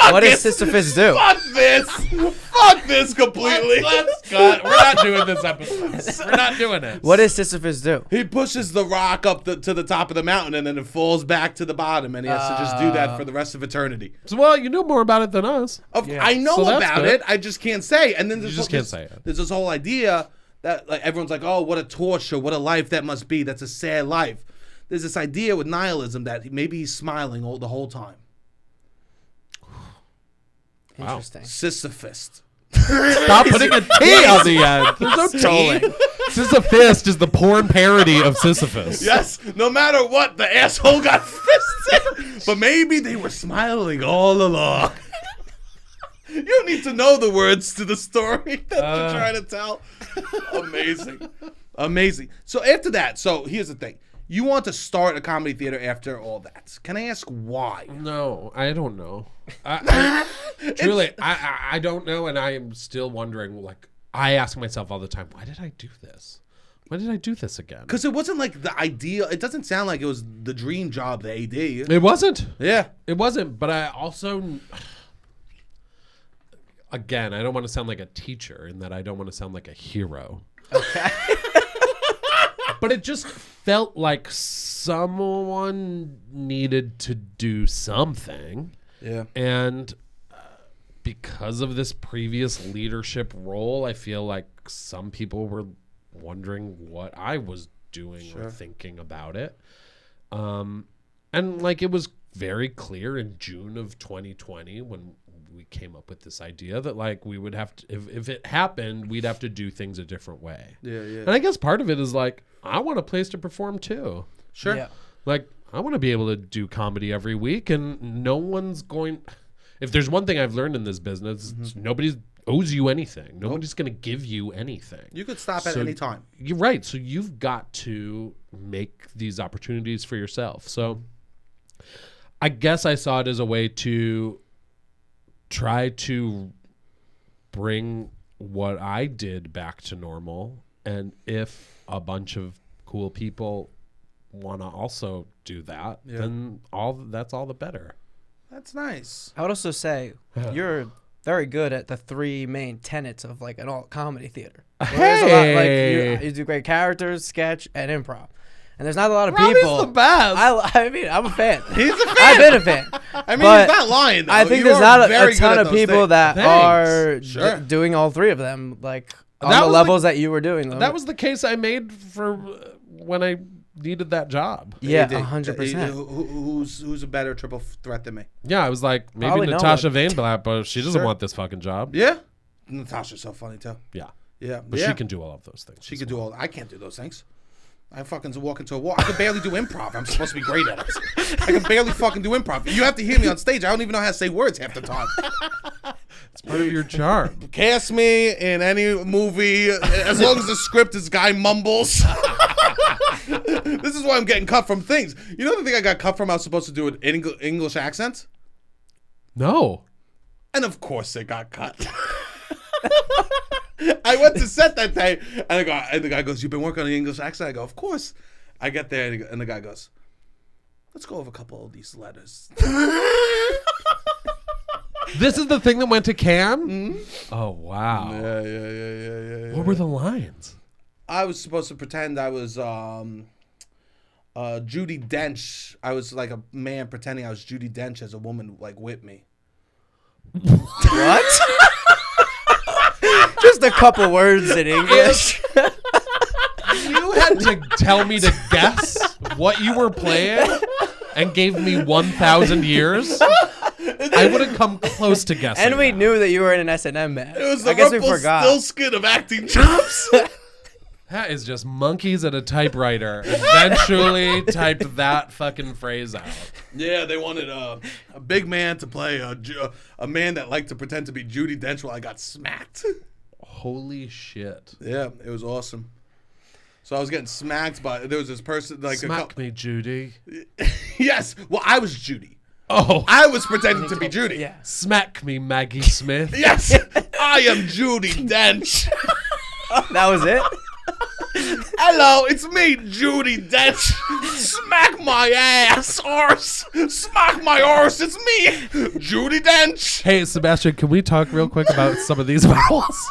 What does Sisyphus do? Fuck this! Fuck this completely. Let's cut. We're not doing this episode. We're not doing it. What does Sisyphus do? He pushes the rock up to the top of the mountain and then it falls back to the bottom, and he has to just do that for the rest of eternity. Well, you know more about it than us. I know So that's about good. it. I just can't say. And then there's just can't say it. There's this whole idea that like everyone's like, oh, what a torture, what a life that must be. That's a sad life. There's this idea with nihilism that maybe he's smiling the whole time. Interesting. Sisyphus. Stop putting a T on the end. There's no Trolling. Sisyphus is the porn parody of Sisyphus. Yes, no matter what, the asshole got fisted. But maybe they were smiling all along. You don't need to know the words to the story that you're trying to tell. Amazing. So after that, here's the thing. You want to start a comedy theater after all that. Can I ask why? No, I don't know. Truly, I don't know, and I am still wondering. Like, I ask myself all the time, why did I do this? Why did I do this again? Because it wasn't like the ideal. It doesn't sound like it was the dream job, the AD. It wasn't. Yeah. It wasn't. But I also, again, I don't want to sound like a teacher in that I don't want to sound like a hero. Okay. But it just felt like someone needed to do something. Yeah. And because of this previous leadership role, I feel like some people were wondering what I was doing or thinking about it. And like it was very clear in June of 2020 when we came up with this idea that like we would have to, if it happened, we'd have to do things a different way. Yeah. And I guess part of it is like, I want a place to perform too. Sure. Yeah. Like, I want to be able to do comedy every week, and no one's going. If there's one thing I've learned in this business, it's nobody owes you anything. Nobody's going to give you anything. You could stop at any time. You're right. So you've got to make these opportunities for yourself. So I guess I saw it as a way to try to bring what I did back to normal. And if a bunch of cool people want to also do that, then that's all the better. That's nice. I would also say you're very good at the three main tenets of like an alt comedy theater. There's a lot, like you do great characters, sketch, and improv. And there's not a lot of Robbie's people. the best. I mean, I'm a fan. He's a fan. I've been a fan. I mean, But he's not lying, though. I think You there's are not a very good ton at of those people things. that Thanks. are Sure. doing all three of them, like on That the was levels that you were doing them. That was the case I made for when I needed that job. yeah, AD. 100%. Who's a better triple threat than me? Yeah, I was like, maybe Probably no Natasha one. Vainblatt, but she doesn't Sure. want this fucking job. Yeah. Natasha's so funny too. Yeah. Yeah, But yeah. she can do all of those things. She as could do well. all. I can't do those things. I fucking walk into a wall. I can barely do improv. I'm supposed to be great at it. I can barely fucking do improv. You have to hear me on stage. I don't even know how to say words half the time. It's part of your charm. Cast me in any movie as long as the script is guy mumbles. This is why I'm getting cut from things. You know the thing I got cut from? I was supposed to do an English accent. No. And of course it got cut. I went to set that day, and the guy goes, "You've been working on the English accent?" I go, "Of course." I get there, and the guy goes, "Let's go over a couple of these letters." This is the thing that went to Cannes? Mm-hmm. Oh, wow. Yeah. What were the lines? I was supposed to pretend I was Judi Dench. I was like a man pretending I was Judi Dench as a woman, like, with me. What? Just a couple words in English. You had to tell me to guess what you were playing and gave me 1,000 years. I would have come close to guessing. And we knew that you were in an S&M band. It was the I guess we forgot. Rumpelstiltskin of acting chops. That is just monkeys at a typewriter. Eventually typed that fucking phrase out. Yeah, they wanted a big man to play a man that liked to pretend to be Judi Dench while I got smacked. Holy shit. Yeah, it was awesome. So I was getting smacked by, there was this person like Smack me, Judy. Yes, well I was Judy. Oh. I was pretending to be Judy. Yeah. Smack me, Maggie Smith. Yes, I am Judi Dench. That was it? Hello, it's me, Judi Dench. Smack my ass, arse. Smack my arse, it's me, Judi Dench. Hey, Sebastian, can we talk real quick about some of these vowels?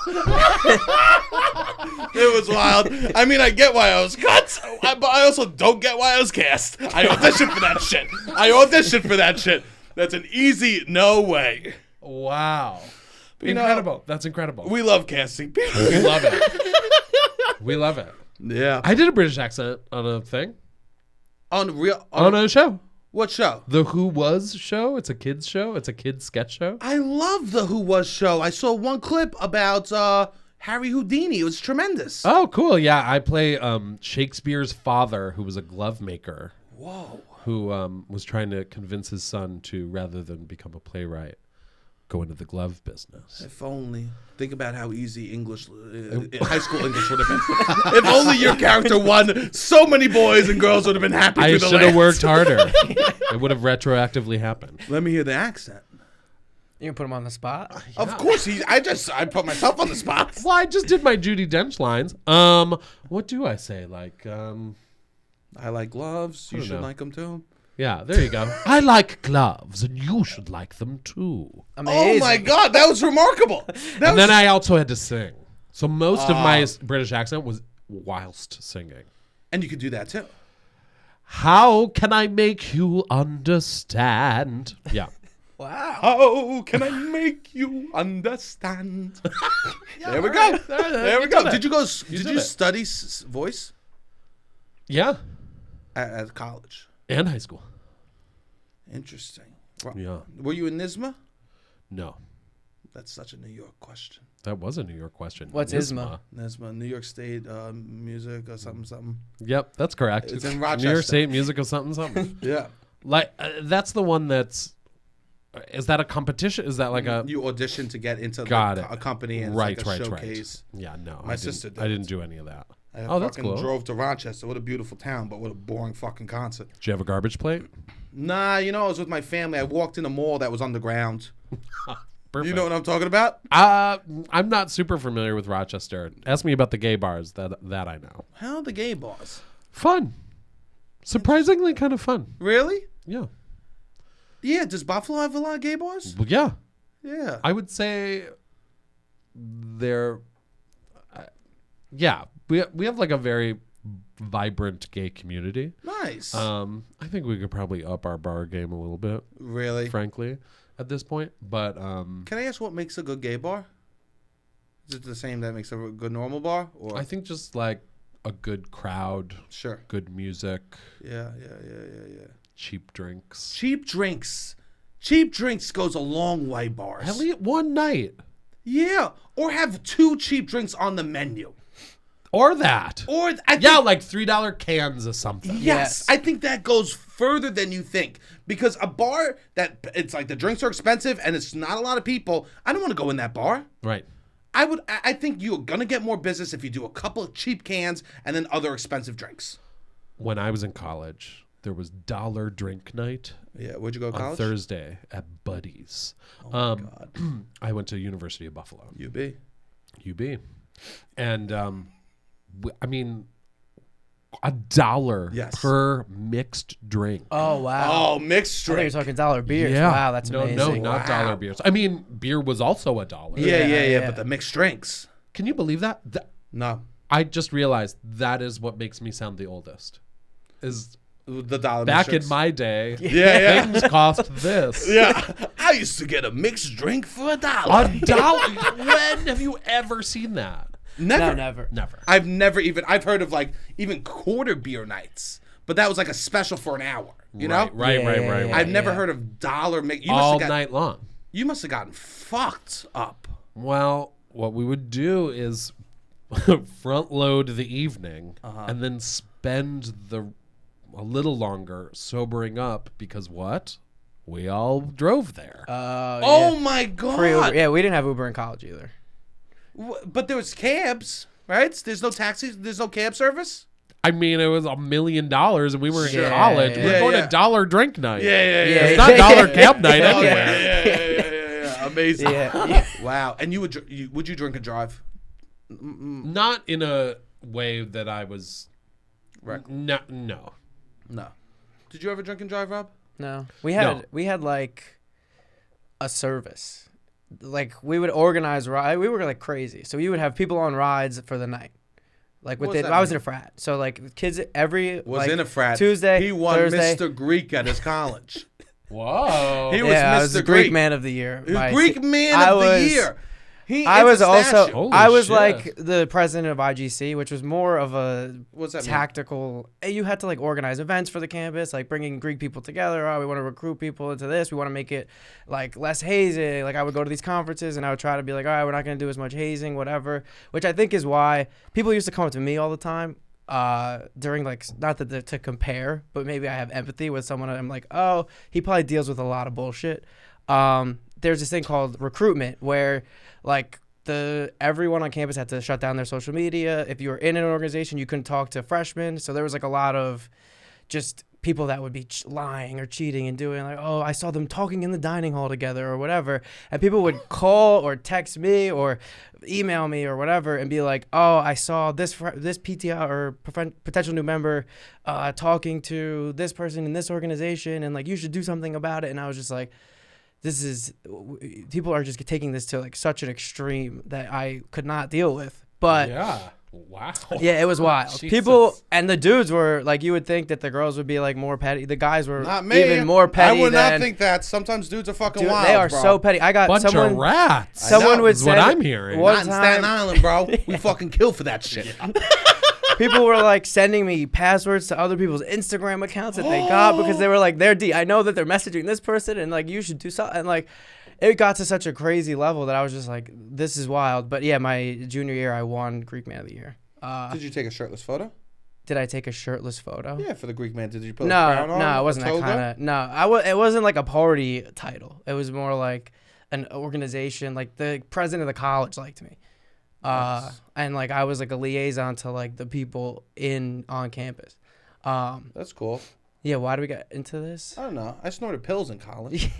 It was wild. I mean, I get why I was cut, but I also don't get why I was cast. I auditioned for that shit. That's an easy no way. Wow. You know, Incredible. That's incredible. We love casting people. We love it. We love it. Yeah. I did a British accent on a thing. On a show. What show? The Who Was show. It's a kids show. It's a kids sketch show. I love the Who Was show. I saw one clip about Harry Houdini. It was tremendous. Oh, cool. Yeah, I play Shakespeare's father, who was a glove maker. Whoa. Who was trying to convince his son to, rather than become a playwright, go into the glove business. If only. Think about how easy English, high school English would have been. If only your character won, so many boys and girls would have been happy. I should have worked harder. It would have retroactively happened. Let me hear the accent. You can put him on the spot. Of course, I put myself on the spot. Well, I just did my Judi Dench lines. What do I say? Like, I like gloves. You don't should know. like them too. yeah, there you go. I like gloves, and you should like them too. Amazing. Oh my God, that was remarkable. And then I also had to sing. So most of my British accent was whilst singing. And you could do that too. How can I make you understand? Yeah. Wow. How can I make you understand? There we go. There we go. Did you study voice Yeah. at college? And high school. Interesting. Yeah. Were you in NYSMA? No. That's such a New York question. That was a New York question. What's ISMA? NYSMA, New York State Music or something. Yep, that's correct. It's in New Rochester. York State Music of something. Yeah. Like, that's the one that's... Is that a competition? Is that like a... You audition to get into a company and right, it's like a showcase. Yeah, no. My sister did. I didn't do any of that. I that's fucking cool. drove to Rochester. What a beautiful town, but what a boring fucking concert. Did you have a garbage plate? Nah, I was with my family. I walked in a mall that was underground. Perfect. You know what I'm talking about? I'm not super familiar with Rochester. Ask me about the gay bars. That I know. How are the gay bars? Fun. Surprisingly kind of fun. Really? Yeah. Yeah, does Buffalo have a lot of gay bars? Well, yeah. Yeah. I would say they're... yeah. We have like a very vibrant gay community. Nice. I think we could probably up our bar game a little bit, Really? frankly, at this point. But Can I ask what makes a good gay bar? Is it the same that makes a good normal bar? Or I think just like a good crowd, sure. good music, Yeah. cheap drinks. Cheap drinks. Cheap drinks goes a long way, bars. At least one night. Yeah. Or have 2 cheap drinks on the menu. Or that. Or I think, Yeah, like $3 cans of something. yes, I think that goes further than you think, because a bar that it's like the drinks are expensive and it's not a lot of people. I don't want to go in that bar. Right. I think you're gonna get more business if you do a couple of cheap cans and then other expensive drinks. When I was in college, there was dollar drink night. Yeah, where'd you go to on college? Thursday at Buddy's. Oh my God. I went to University of Buffalo. UB. And I mean, $1 Yes. per mixed drink. Oh wow. Oh, mixed I thought you drink. were talking dollar beers. Wow, that's amazing. No, not Wow. dollar beers. I mean, beer was also $1. Yeah, but the mixed drinks. Can you believe that? No. I just realized that is what makes me sound the oldest. Is The dollar back mixed in my day, yeah. things cost this. Yeah. I used to get a mixed drink for $1. $1? When have you ever seen that? Never. No, never. Never. I've heard of like even quarter beer nights, but that was like a special for an hour. You know? Right. Yeah. I've never heard of dollar mix. All night long. You must have gotten fucked up. Well, what we would do is front load the evening and then spend a little longer sobering up, because what? We all drove there. Oh my God. Pre-Uber. Yeah, we didn't have Uber in college either. But there was cabs, right? There's no taxis. There's no cab service. I mean, it was $1 million and we were in Yeah, college. yeah, We're going yeah. to dollar drink night. Yeah. It's not dollar cab night Oh, anywhere. yeah. Amazing. Yeah. Wow. And would you drink and drive? Not in a way that I was. Right. No. No. Did you ever drink and drive, Rob? No. We had like a service. Like we would organize ride. We were like crazy. So we would have people on rides for the night. Like What with does it, that I was mean? in a frat. So like kids every Was like, in a frat. Tuesday, He won Thursday. Mr. Greek at his college. Whoa. He was Yeah, I Mr. was the Greek. Greek man of the year. Greek man I of the was- year. I was it's a also statue. Holy I was shit. like the president of IGC, which was more of a What's that mean? tactical. You had to like organize events for the campus, like bringing Greek people together. Oh, we want to recruit people into this. We want to make it like less hazing. Like I would go to these conferences and I would try to be like, all right, we're not going to do as much hazing, whatever. Which I think is why people used to come up to me all the time during like, not that to compare, but maybe I have empathy with someone. I'm like, oh, he probably deals with a lot of bullshit. There's this thing called recruitment where like everyone on campus had to shut down their social media. If you were in an organization, you couldn't talk to freshmen. So there was like a lot of just people that would be lying or cheating and doing like, oh, I saw them talking in the dining hall together or whatever. And people would call or text me or email me or whatever and be like, oh, I saw this PTI or potential new member talking to this person in this organization and like you should do something about it. And I was just like, people are just taking this to like such an extreme that I could not deal with. But Yeah. Wow. yeah, it was wild. Jesus. People and the dudes were like, you would think that the girls would be like more petty. The guys were Not me. even more petty. I would than, not think that. Sometimes dudes are fucking dude, wild. they are bro. so petty. I got Bunch someone. of rats. Someone know. would Is say what I'm hearing. one Not in Staten time, Island, bro. We fucking kill for that shit. people were like sending me passwords to other people's Instagram accounts that they got because they were like, I know that they're messaging this person and like you should do something. And like it got to such a crazy level that I was just like, this is wild. But yeah, my junior year, I won Greek Man of the Year. Did you take a shirtless photo? Did I take a shirtless photo? Yeah, for the Greek man. Did you put a crown on? No, it wasn't a that toga? kind of. No, it wasn't like a party title. It was more like an organization. Like the president of the college liked me, Nice. and like I was like a liaison to like the people on campus. That's cool. Yeah, why do we get into this? I don't know. I snorted pills in college.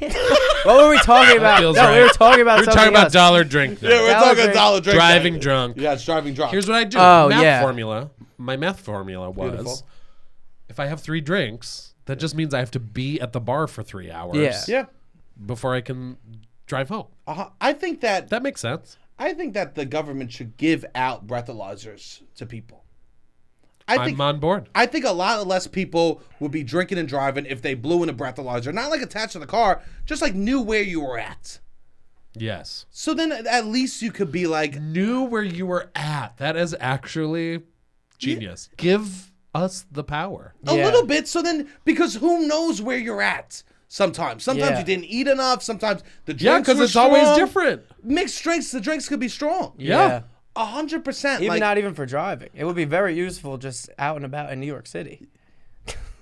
What were we talking about? feels No, right. we were talking about We're something talking about else. dollar drink night. Yeah, we're Dollar talking drink. dollar drink. Driving night. drunk. Yeah, it's driving drunk. Here's what I do. Oh, math yeah. formula. My math formula was Beautiful. if I have 3 drinks, that just means I have to be at the bar for 3 hours Yeah. before I can drive home. I think that That makes sense. the government should give out breathalyzers to people. I'm on board. I think a lot less people would be drinking and driving if they blew in a breathalyzer, not like attached to the car, just like knew where you were at. Yes. So then at least you could be like, Knew where you were at. That is actually genius. Give us the power. a Yeah. little bit. So then, because who knows where you're at sometimes. Sometimes Yeah. you didn't eat enough. Sometimes the drinks Yeah, because were it's always strong. different. Mixed drinks, the drinks could be strong. Yeah. 100%. Even Like, not even for driving. It would be very useful just out and about in New York City.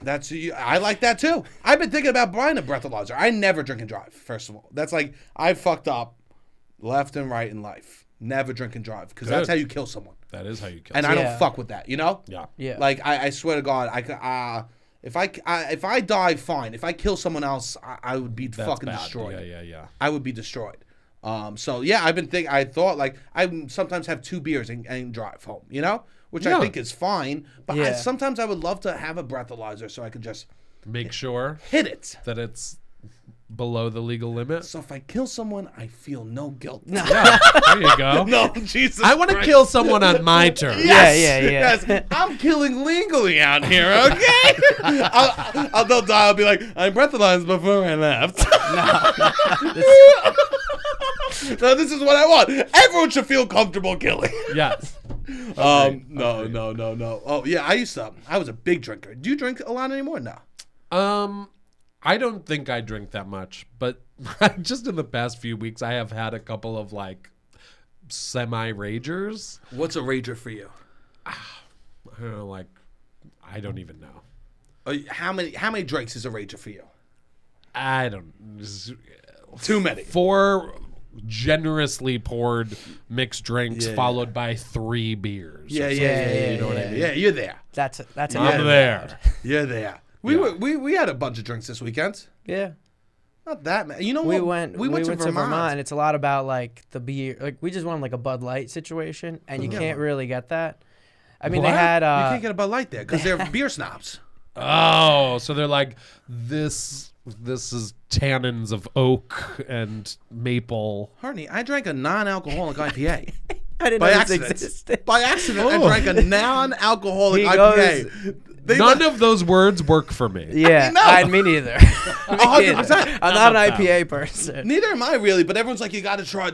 I like that too. I've been thinking about buying a breathalyzer. I never drink and drive, first of all. That's like, I fucked up left and right in life. Never drink and drive, because that's how you kill someone. That is how you kill And someone. I don't fuck with that, you know? Yeah. Yeah. Like, I swear to God, if I die, fine. If I kill someone else, I would be That's fucking bad. destroyed. Yeah. I would be destroyed. So yeah, I thought like I sometimes have 2 beers and drive home, you know, which I think is fine. But Yeah. sometimes I would love to have a breathalyzer so I could just Make sure hit it. that it's below the legal limit. So if I kill someone, I feel no guilt. Yeah, there you go. No, Jesus. I want to Christ. kill someone on my terms. Yes, Yeah. Yes, I'm killing legally out here, okay? They'll die. I'll be like, I breathalyzed before I left. No, this is what I want. Everyone should feel comfortable killing. Yes. No. Oh, yeah, I was a big drinker. Do you drink a lot anymore? No. I don't think I drink that much, but just in the past few weeks, I have had a couple of like semi-ragers. What's a rager for you? I don't know, like, I don't even know. How many drinks is a rager for you? I don't. Too many. 4 generously poured mixed drinks Yeah. followed by 3 beers. Yeah, you know what I mean? Yeah, you're there. That's I'm there. You're there. We had a bunch of drinks this weekend. Yeah. Not that many. You know We what? went to Vermont, and it's a lot about like the beer. Like we just wanted like a Bud Light situation, and you can't really get that. I mean, What? they had. You can't get a Bud Light there because they're beer snobs. Oh, so they're like, this is tannins of oak and maple. Hartney, I drank a non-alcoholic IPA. I didn't By know accident. this existed. By accident, I Oh. drank a non-alcoholic He IPA. None of those words work for me. Yeah, No. me neither. 100%. I'm not an IPA person. Neither am I really, but everyone's like, you got to try.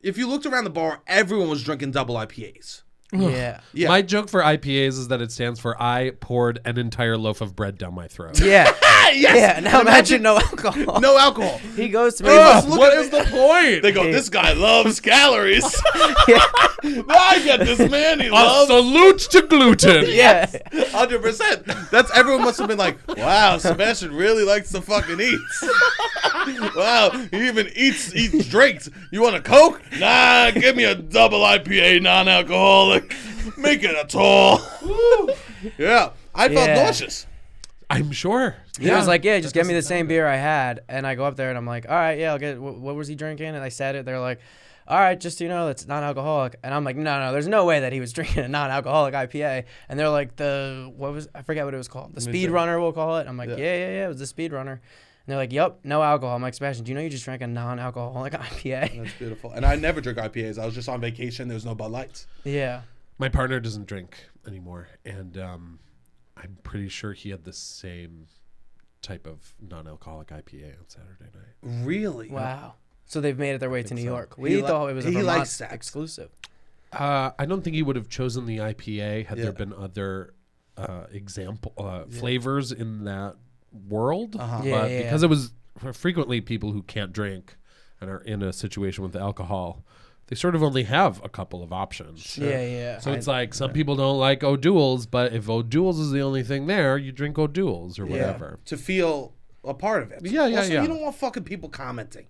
If you looked around the bar, everyone was drinking double IPAs. Yeah. Yeah. My joke for IPAs is that it stands for I poured an entire loaf of bread down my throat. Yeah. Yes. Yeah. Now And imagine no alcohol. no alcohol. He goes to me. Ugh, look What at is the point? They go, this guy loves calories. Yeah. I get this man. He A loves salute to gluten. Yeah. 100%. That's everyone must have been like, wow, Sebastian really likes to fucking eat. Wow, he even eats drinks. You want a Coke? Nah, give me a double IPA, non-alcoholic. Make it a tall. Yeah, I felt Yeah. nauseous. I'm sure. He was like, yeah, just get me the same beer I had. And I go up there and I'm like, all right, yeah, I'll get, what was he drinking? And I said it. They're like, all right, just so you know, that's non-alcoholic. And I'm like, no, there's no way that he was drinking a non-alcoholic IPA. And they're like, I forget what it was called. The Speed Runner, we'll call it. I'm like, yeah, it was the Speed Runner. And they're like, yep, no alcohol. I'm like, Sebastian, do you know you just drank a non-alcoholic IPA? That's beautiful. And I never drink IPAs. I was just on vacation. There was no Bud Lights. Yeah. My partner doesn't drink anymore, and I'm pretty sure he had the same type of non-alcoholic IPA on Saturday night. Really? Wow. So they've made it their way to New so. York. We thought it was a he Vermont likes that. exclusive. I don't think he would have chosen the IPA had Yeah. there been other flavors in that world. Uh-huh. Yeah, But yeah. because it was frequently people who can't drink and are in a situation with alcohol, they sort of only have a couple of options. Yeah. So it's like some people don't like O'Doul's, but if O'Doul's is the only thing there, you drink O'Doul's or whatever. To feel a part of it. Yeah. Also, Yeah. you don't want fucking people commenting.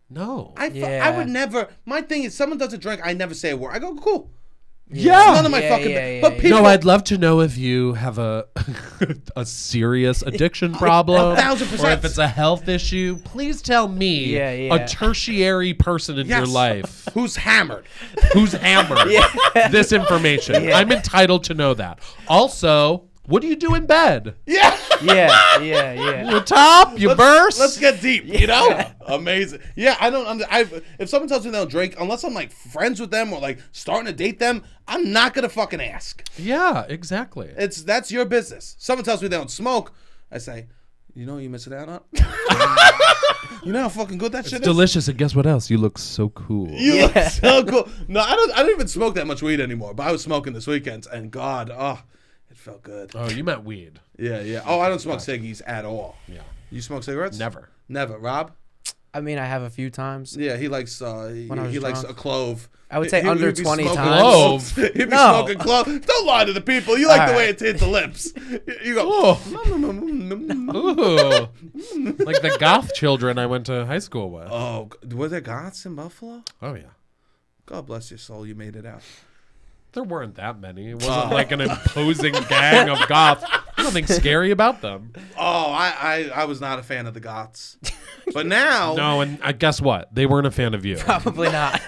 No. I would never. My thing is, someone doesn't drink. I never say a word. I go, cool. Yeah. None of my fucking. yeah, but people. No, I'd love to know if you have a a serious addiction problem, 1,000%. or if it's a health issue. Please tell me, Yeah. a tertiary person in your Yes. life Who's hammered? who's hammered this information. I'm entitled to know that. Also, what do you do in bed? Yeah. Yeah. You top, you burst. Let's get deep. You know, amazing. Yeah, I don't. If someone tells me they'll drink, unless I'm like friends with them or like starting to date them, I'm not gonna fucking ask. Yeah, exactly. That's your business. Someone tells me they don't smoke, I say, you know what you're missing out on? You know how fucking good that shit is? Delicious, and guess what else? You look so cool. You look so cool. No, I don't even smoke that much weed anymore, but I was smoking this weekend, and God, it felt good. Oh, you meant weed. Yeah. Oh, I don't smoke ciggies at all. Yeah. You smoke cigarettes? Never. Never. Rob? I mean, I have a few times. Yeah, he likes he likes drunk. a clove. I would say He under would be 20 smoking times. cloves. He'd be No. smoking clove. Don't lie to the people. You like the All way right. it hit the lips. You go. Oh. Ooh. Like the goth children I went to high school with. Oh, were there goths in Buffalo? Oh, yeah. God bless your soul. You made it out. There weren't that many. It wasn't like an imposing gang of goths. There's nothing scary about them. Oh, I was not a fan of the goths. But now. No, and guess what? They weren't a fan of you. Probably not.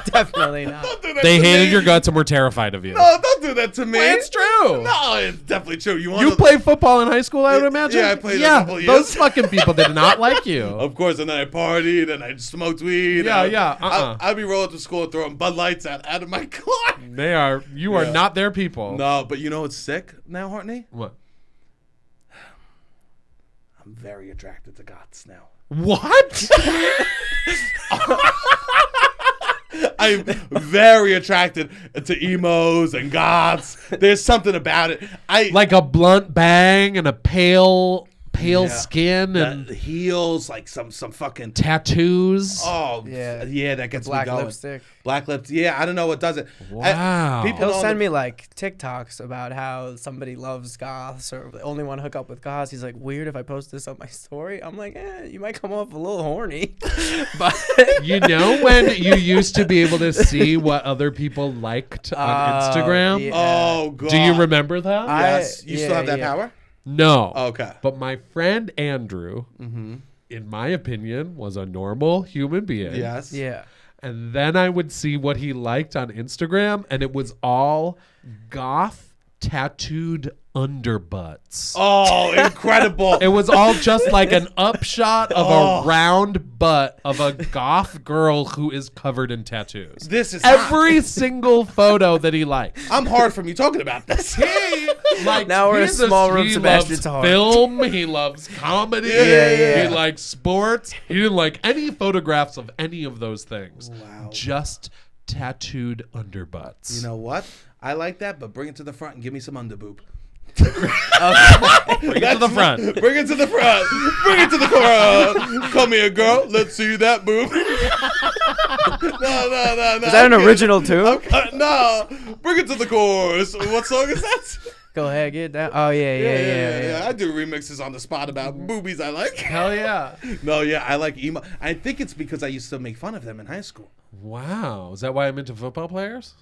Definitely not. Don't do that They to hated me. your guts and were terrified of you. No, don't do that to me. It's true. No, it's definitely true. You You played football in high school, I would imagine? Yeah, I played a Yeah, couple years. those fucking people did not like you. Of course, and then I partied and I smoked weed. Yeah, and yeah, I'd be rolling to school and throwing Bud Lights out of my car. You are Yeah. not their people. No, but you know what's sick now, Hartney? What? I'm very attracted to goths now. What? I'm very attracted to emos and goths. There's something about it. Like a blunt bang and a pale Yeah. skin and the heels, like some fucking. tattoos. Oh Yeah. yeah, that gets Black me going. lipstick. Black lips. Yeah, I don't know what does it. Wow. People He'll know send me like TikToks about how somebody loves goths or they only want to hook up with goths. He's like, weird if I post this on my story. I'm like, you might come off a little horny. But You know when you used to be able to see what other people liked on Instagram? yeah. Oh god. Do you remember that? Yes. You still yeah, have that yeah. power? No. Okay. But my friend Andrew, in my opinion, was a normal human being. Yes. yeah. And then I would see what he liked on Instagram, and it was all goth tattooed underbutts. Oh, incredible. It was all just like an upshot of a round butt of a goth girl who is covered in tattoos. This is hot. Every single photo that he liked. I'm hard from you talking about this. He likes, Now we're in a small room, He Sebastian's loves hard. film. He loves comedy. Yeah. He likes sports. He didn't like any photographs of any of those things. Wow. Just tattooed underbutts. You know what? I like that, but bring it to the front and give me some underboob. Bring it to the front. Bring it to the front. Bring it to the front. Come here, girl. Let's see that boob. No. Is that an original too? No. Bring it to the chorus. What song is that? Go ahead, get down. Oh yeah. I do remixes on the spot about boobies I like. Hell yeah. No, yeah, I like emo. I think it's because I used to make fun of them in high school. Wow. Is that why I'm into football players?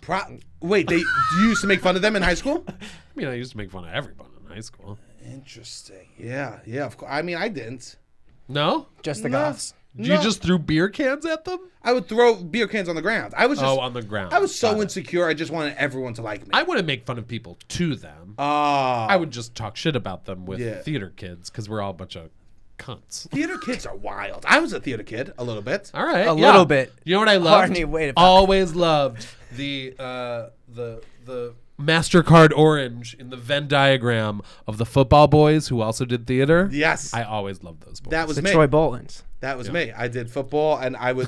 Wait, you used to make fun of them in high school? I mean, I used to make fun of everyone in high school. Interesting. Yeah, of course. I mean, I didn't. No? Just the No. goths. You just threw beer cans at them? I would throw beer cans on the ground. I was just on the ground. I was so Got it. insecure. I just wanted everyone to like me. I wouldn't make fun of people to them. I I would just talk shit about them with Yeah. theater kids because we're all a bunch of cunts. Theater kids are wild. I was a theater kid a little bit. All right, A little bit. You know what I loved? Hartney, wait a minute. Always loved the MasterCard orange in the Venn diagram of the football boys who also did theater. Yes, I always loved those boys. that was The me. Troy Boltons. That was me. I did football, and I would.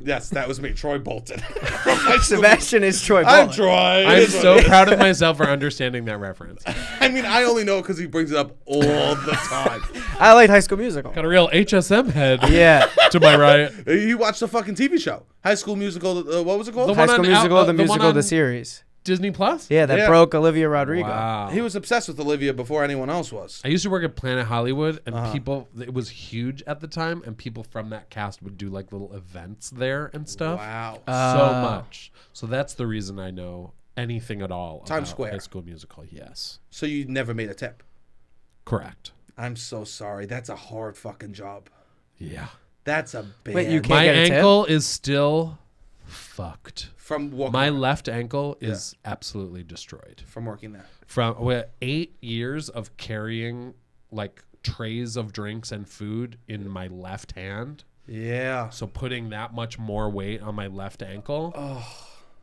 Yes, that was me, Troy Bolton. From high school. Sebastian is Troy I'm Bolton. Troy. It I'm is what so it is. proud of myself for understanding that reference. I mean, I only know because he brings it up all the time. I liked High School Musical. Got a real HSM head Yeah. to my right. You watched the fucking TV show, High School Musical. What was it called? The High one School on Musical, Out- the the one musical, on- the series. Disney Plus? Yeah, that Yeah. broke Olivia Rodrigo. Wow. He was obsessed with Olivia before anyone else was. I used to work at Planet Hollywood, and people, it was huge at the time, and people from that cast would do like little events there and stuff. Wow. So much. So that's the reason I know anything at all Times about Square. High School Musical. Yes. So you never made a tip. Correct. I'm so sorry. That's a hard fucking job. Yeah. That's a bad. Wait, you can't My get a tip? ankle is still fucked. from walking. My left ankle is absolutely destroyed. from working there. From 8 years of carrying like trays of drinks and food in my left hand. Yeah. So putting that much more weight on my left ankle,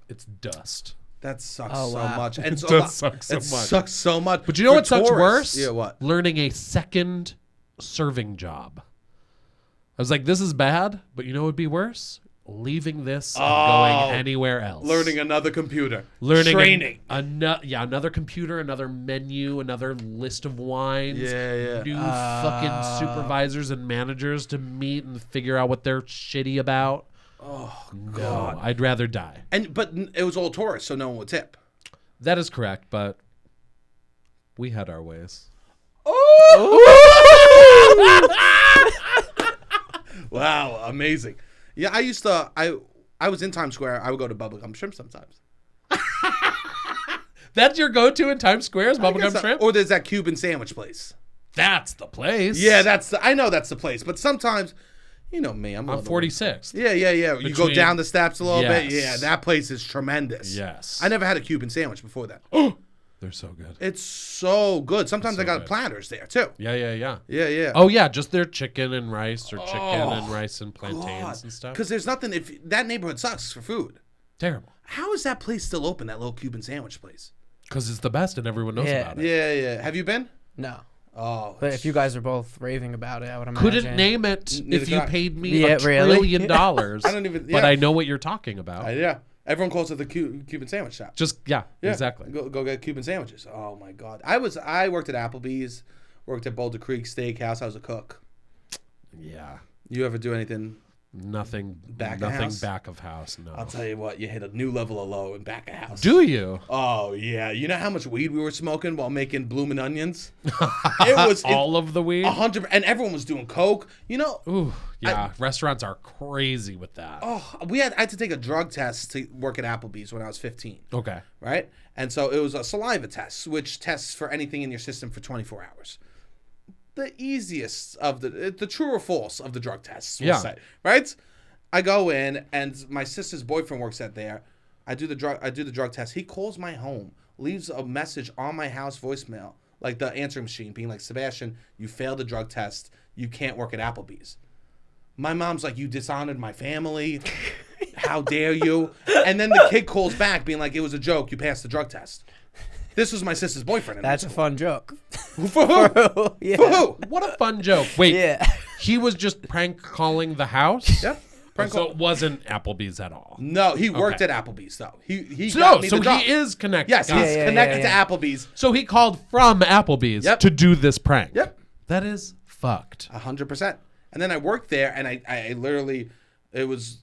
it's dust. That sucks Oh, so wow. much. And It so does suck so it much. sucks so much. But you know For what sucks tourists. worse? Yeah, what? Learning a second serving job. I was like, this is bad, but you know what would be worse? leaving this and going anywhere else. Learning another computer. Learning Training. Another computer, another menu, another list of wines. Yeah. New fucking supervisors and managers to meet and figure out what they're shitty about. Oh, God. No, I'd rather die. But it was all tourists, so no one would tip. That is correct, but we had our ways. Wow, amazing. Yeah, I used to. I was in Times Square. I would go to Bubblegum Shrimp sometimes. That's your go-to in Times Square is Bubblegum Shrimp? Or there's that Cuban sandwich place. That's the place. Yeah, I know that's the place. But sometimes, you know me, I'm on 46th. Yeah. You go down the steps a little bit. Yeah, that place is tremendous. Yes. I never had a Cuban sandwich before that. They're so good. It's so good. Sometimes I got platters there too. Yeah. Oh yeah, just their chicken and rice or chicken and rice and plantains and stuff. Because there's nothing. If that neighborhood sucks for food. Terrible. How is that place still open? That little Cuban sandwich place. Because it's the best and everyone knows about it. Yeah. Have you been? No. Oh. But if you guys are both raving about it, I would imagine. Couldn't name it if you paid me $1 really? trillion. I don't even. Yeah. But I know what you're talking about. Yeah. Everyone calls it the Cuban sandwich shop. Yeah, exactly. Go get Cuban sandwiches. Oh my God. I worked at Applebee's, worked at Boulder Creek Steakhouse. I was a cook. Yeah. You ever do anything? Nothing back of house. No. I'll tell you what, you hit a new level of low in back of house. Do you? Oh yeah. You know how much weed we were smoking while making bloomin' onions? It was all of the weed. 100, and everyone was doing coke. You know. Ooh, yeah. Restaurants are crazy with that. Oh, I had to take a drug test to work at Applebee's when I was 15. Okay. Right, and so it was a saliva test, which tests for anything in your system for 24 hours. The easiest of the true or false of the drug tests, we'll say, right? I go in and my sister's boyfriend works at there. I do the drug test. He calls my home, leaves a message on my house voicemail, like the answering machine, being like, Sebastian, you failed the drug test. You can't work at Applebee's. My mom's like, you dishonored my family. How dare you? And then the kid calls back being like, it was a joke. You passed the drug test. This was my sister's boyfriend. That's a fun joke. For who? Yeah. For who? What a fun joke. Wait, Yeah. He was just prank calling the house? Yep. So it wasn't Applebee's at all. No, he worked at Applebee's though. He got me the job. He is connected. Yes, he's connected yeah. to Applebe's. So he called from Applebee's to do this prank. Yep. That is fucked. 100%. And then I worked there, and I literally, it was,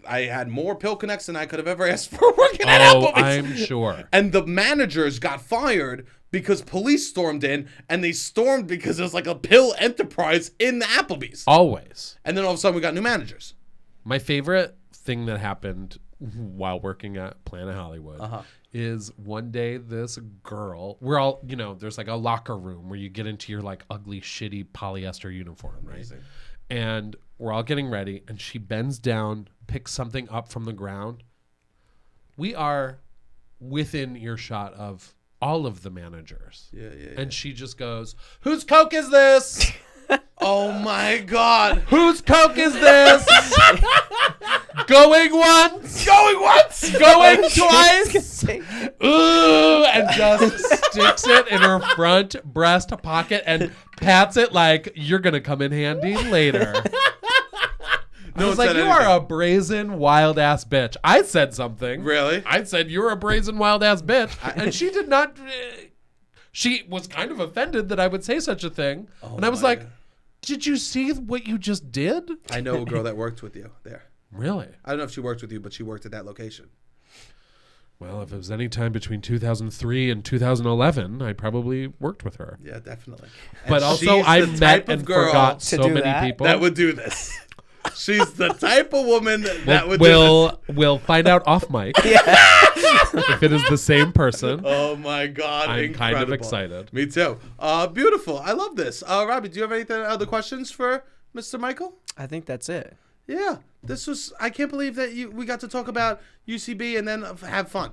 I had more pill connects than I could have ever asked for working at Applebee's. I'm sure. And the managers got fired because police stormed in, and they stormed because there was like a pill enterprise in the Applebee's. Always. And then all of a sudden we got new managers. My favorite thing that happened while working at Planet Hollywood is one day this girl, we're all, there's like a locker room where you get into your like ugly, shitty polyester uniform, Amazing. Right? And we're all getting ready, and she bends down, picks something up from the ground. We are within earshot of all of the managers. Yeah. And she just goes, "Whose Coke is this? Oh my God. Whose Coke is this? Going once. Going once. Going twice. Ooh, and just sticks it in her front breast pocket and pats it like you're going to come in handy later. I was like, you are a brazen, wild-ass bitch. I said something. Really? I said, you're a brazen, wild-ass bitch. And she did not... She was kind of offended that I would say such a thing. Oh, and I was like, did you see what you just did? I know a girl that worked with you there. Really? I don't know if she worked with you, but she worked at that location. Well, if it was any time between 2003 and 2011, I probably worked with her. Yeah, definitely. But also, I met and forgot so many people that would do this. She's the type of woman that would do this. We'll find out off mic if it is the same person. Oh my God! I'm incredible. kind of excited. Me too. Beautiful. I love this. Robbie, do you have any other questions for Mr. Michael? I think that's it. Yeah, this was. I can't believe that we got to talk about UCB and then have fun.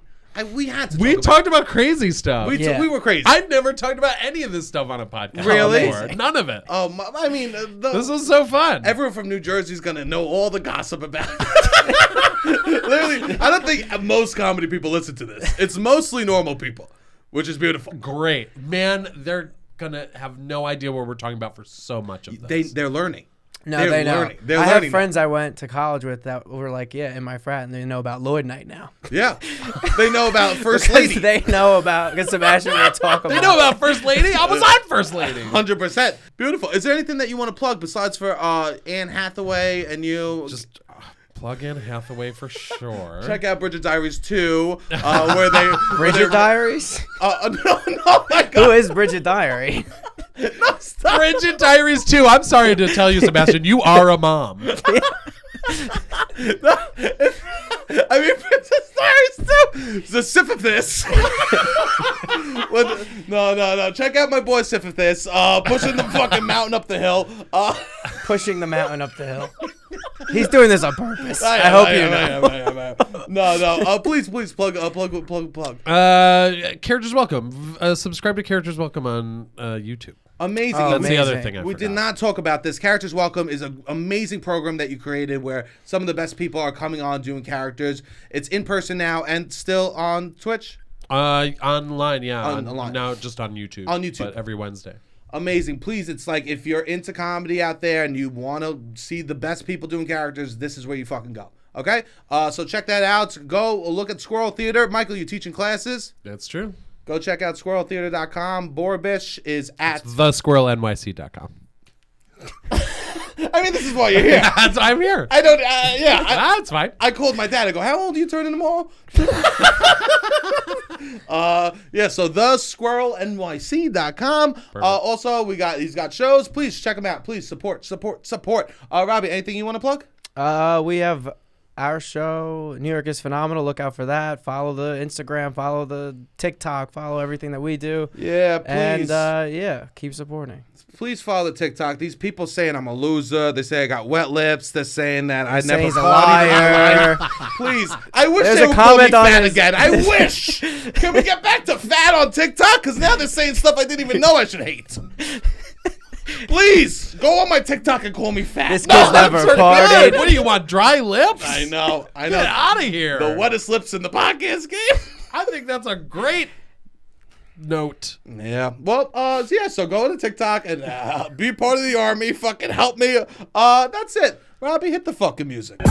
We had to. We talked about crazy stuff. We were crazy. I've never talked about any of this stuff on a podcast. Really? Before. None of it. Oh, I mean, this was so fun. Everyone from New Jersey is gonna know all the gossip about it. Literally, I don't think most comedy people listen to this. It's mostly normal people, which is beautiful. Great, man. They're gonna have no idea what we're talking about for so much of this. They're learning. No, They're they know. learning. They're I have learning friends I went to college with that were like, yeah, in my frat, and they know about Lloyd Night now. Yeah. They know about First Because Lady. they know about, because Sebastian will talk about They know about First Lady. I was on First Lady. 100%. Beautiful. Is there anything that you want to plug besides for Anne Hathaway and you? Just plug in Hathaway for sure. Check out Bridget Diaries 2, where they... Bridget Diaries? No, my God. Who is Bridget Diary? No, stop. Bridget Diaries 2. I'm sorry to tell you, Sebastian, you are a mom. I mean, Princess Diaries 2. The Sisyphus. No. Check out my boy Sisyphus. Pushing the fucking mountain up the hill. Pushing the mountain up the hill. He's doing this on purpose. I hope you know. No. Please plug. Characters Welcome. Subscribe to Characters Welcome on YouTube. Amazing. That's the other amazing. thing I We forgot. did not talk about this. Characters Welcome is an amazing program that you created where some of the best people are coming on doing characters. It's in person now and still on Twitch. Online, yeah. Online. Now just on YouTube. On YouTube. But every Wednesday. Amazing. Please, it's like if you're into comedy out there and you want to see the best people doing characters, this is where you fucking go. Okay? So check that out. Go look at Squirrel Theater. Michael, you teaching classes? That's true. Go check out squirreltheater.com. Borabish is at... TheSquirrelNYC.com. I mean, this is why you're here. I'm here. I don't... That's fine. I called my dad. I go, how old are you turning tomorrow? So thesquirrelnyc.com. Also, he's got shows. Please check him out. Please support. Robbie, anything you want to plug? We have our show, New York is Phenomenal. Look out for that. Follow the Instagram, follow the TikTok, follow everything that we do. Yeah, please. And keep supporting. Please follow the TikTok. These people saying I'm a loser. They say I got wet lips. They're saying that I never he's a partied in my liar. life. Please. I wish There's they a would call me comment on fat his- again. I wish. Can we get back to fat on TikTok? Because now they're saying stuff I didn't even know I should hate. Please go on my TikTok and call me fat. This kid's never Good. partied. What do you want? Dry lips? I know. Get out of here. The wettest lips in the podcast game. I think that's a great note. Yeah. Well, so go to TikTok and be part of the army. Fucking help me. That's it. Robbie, hit the fucking music.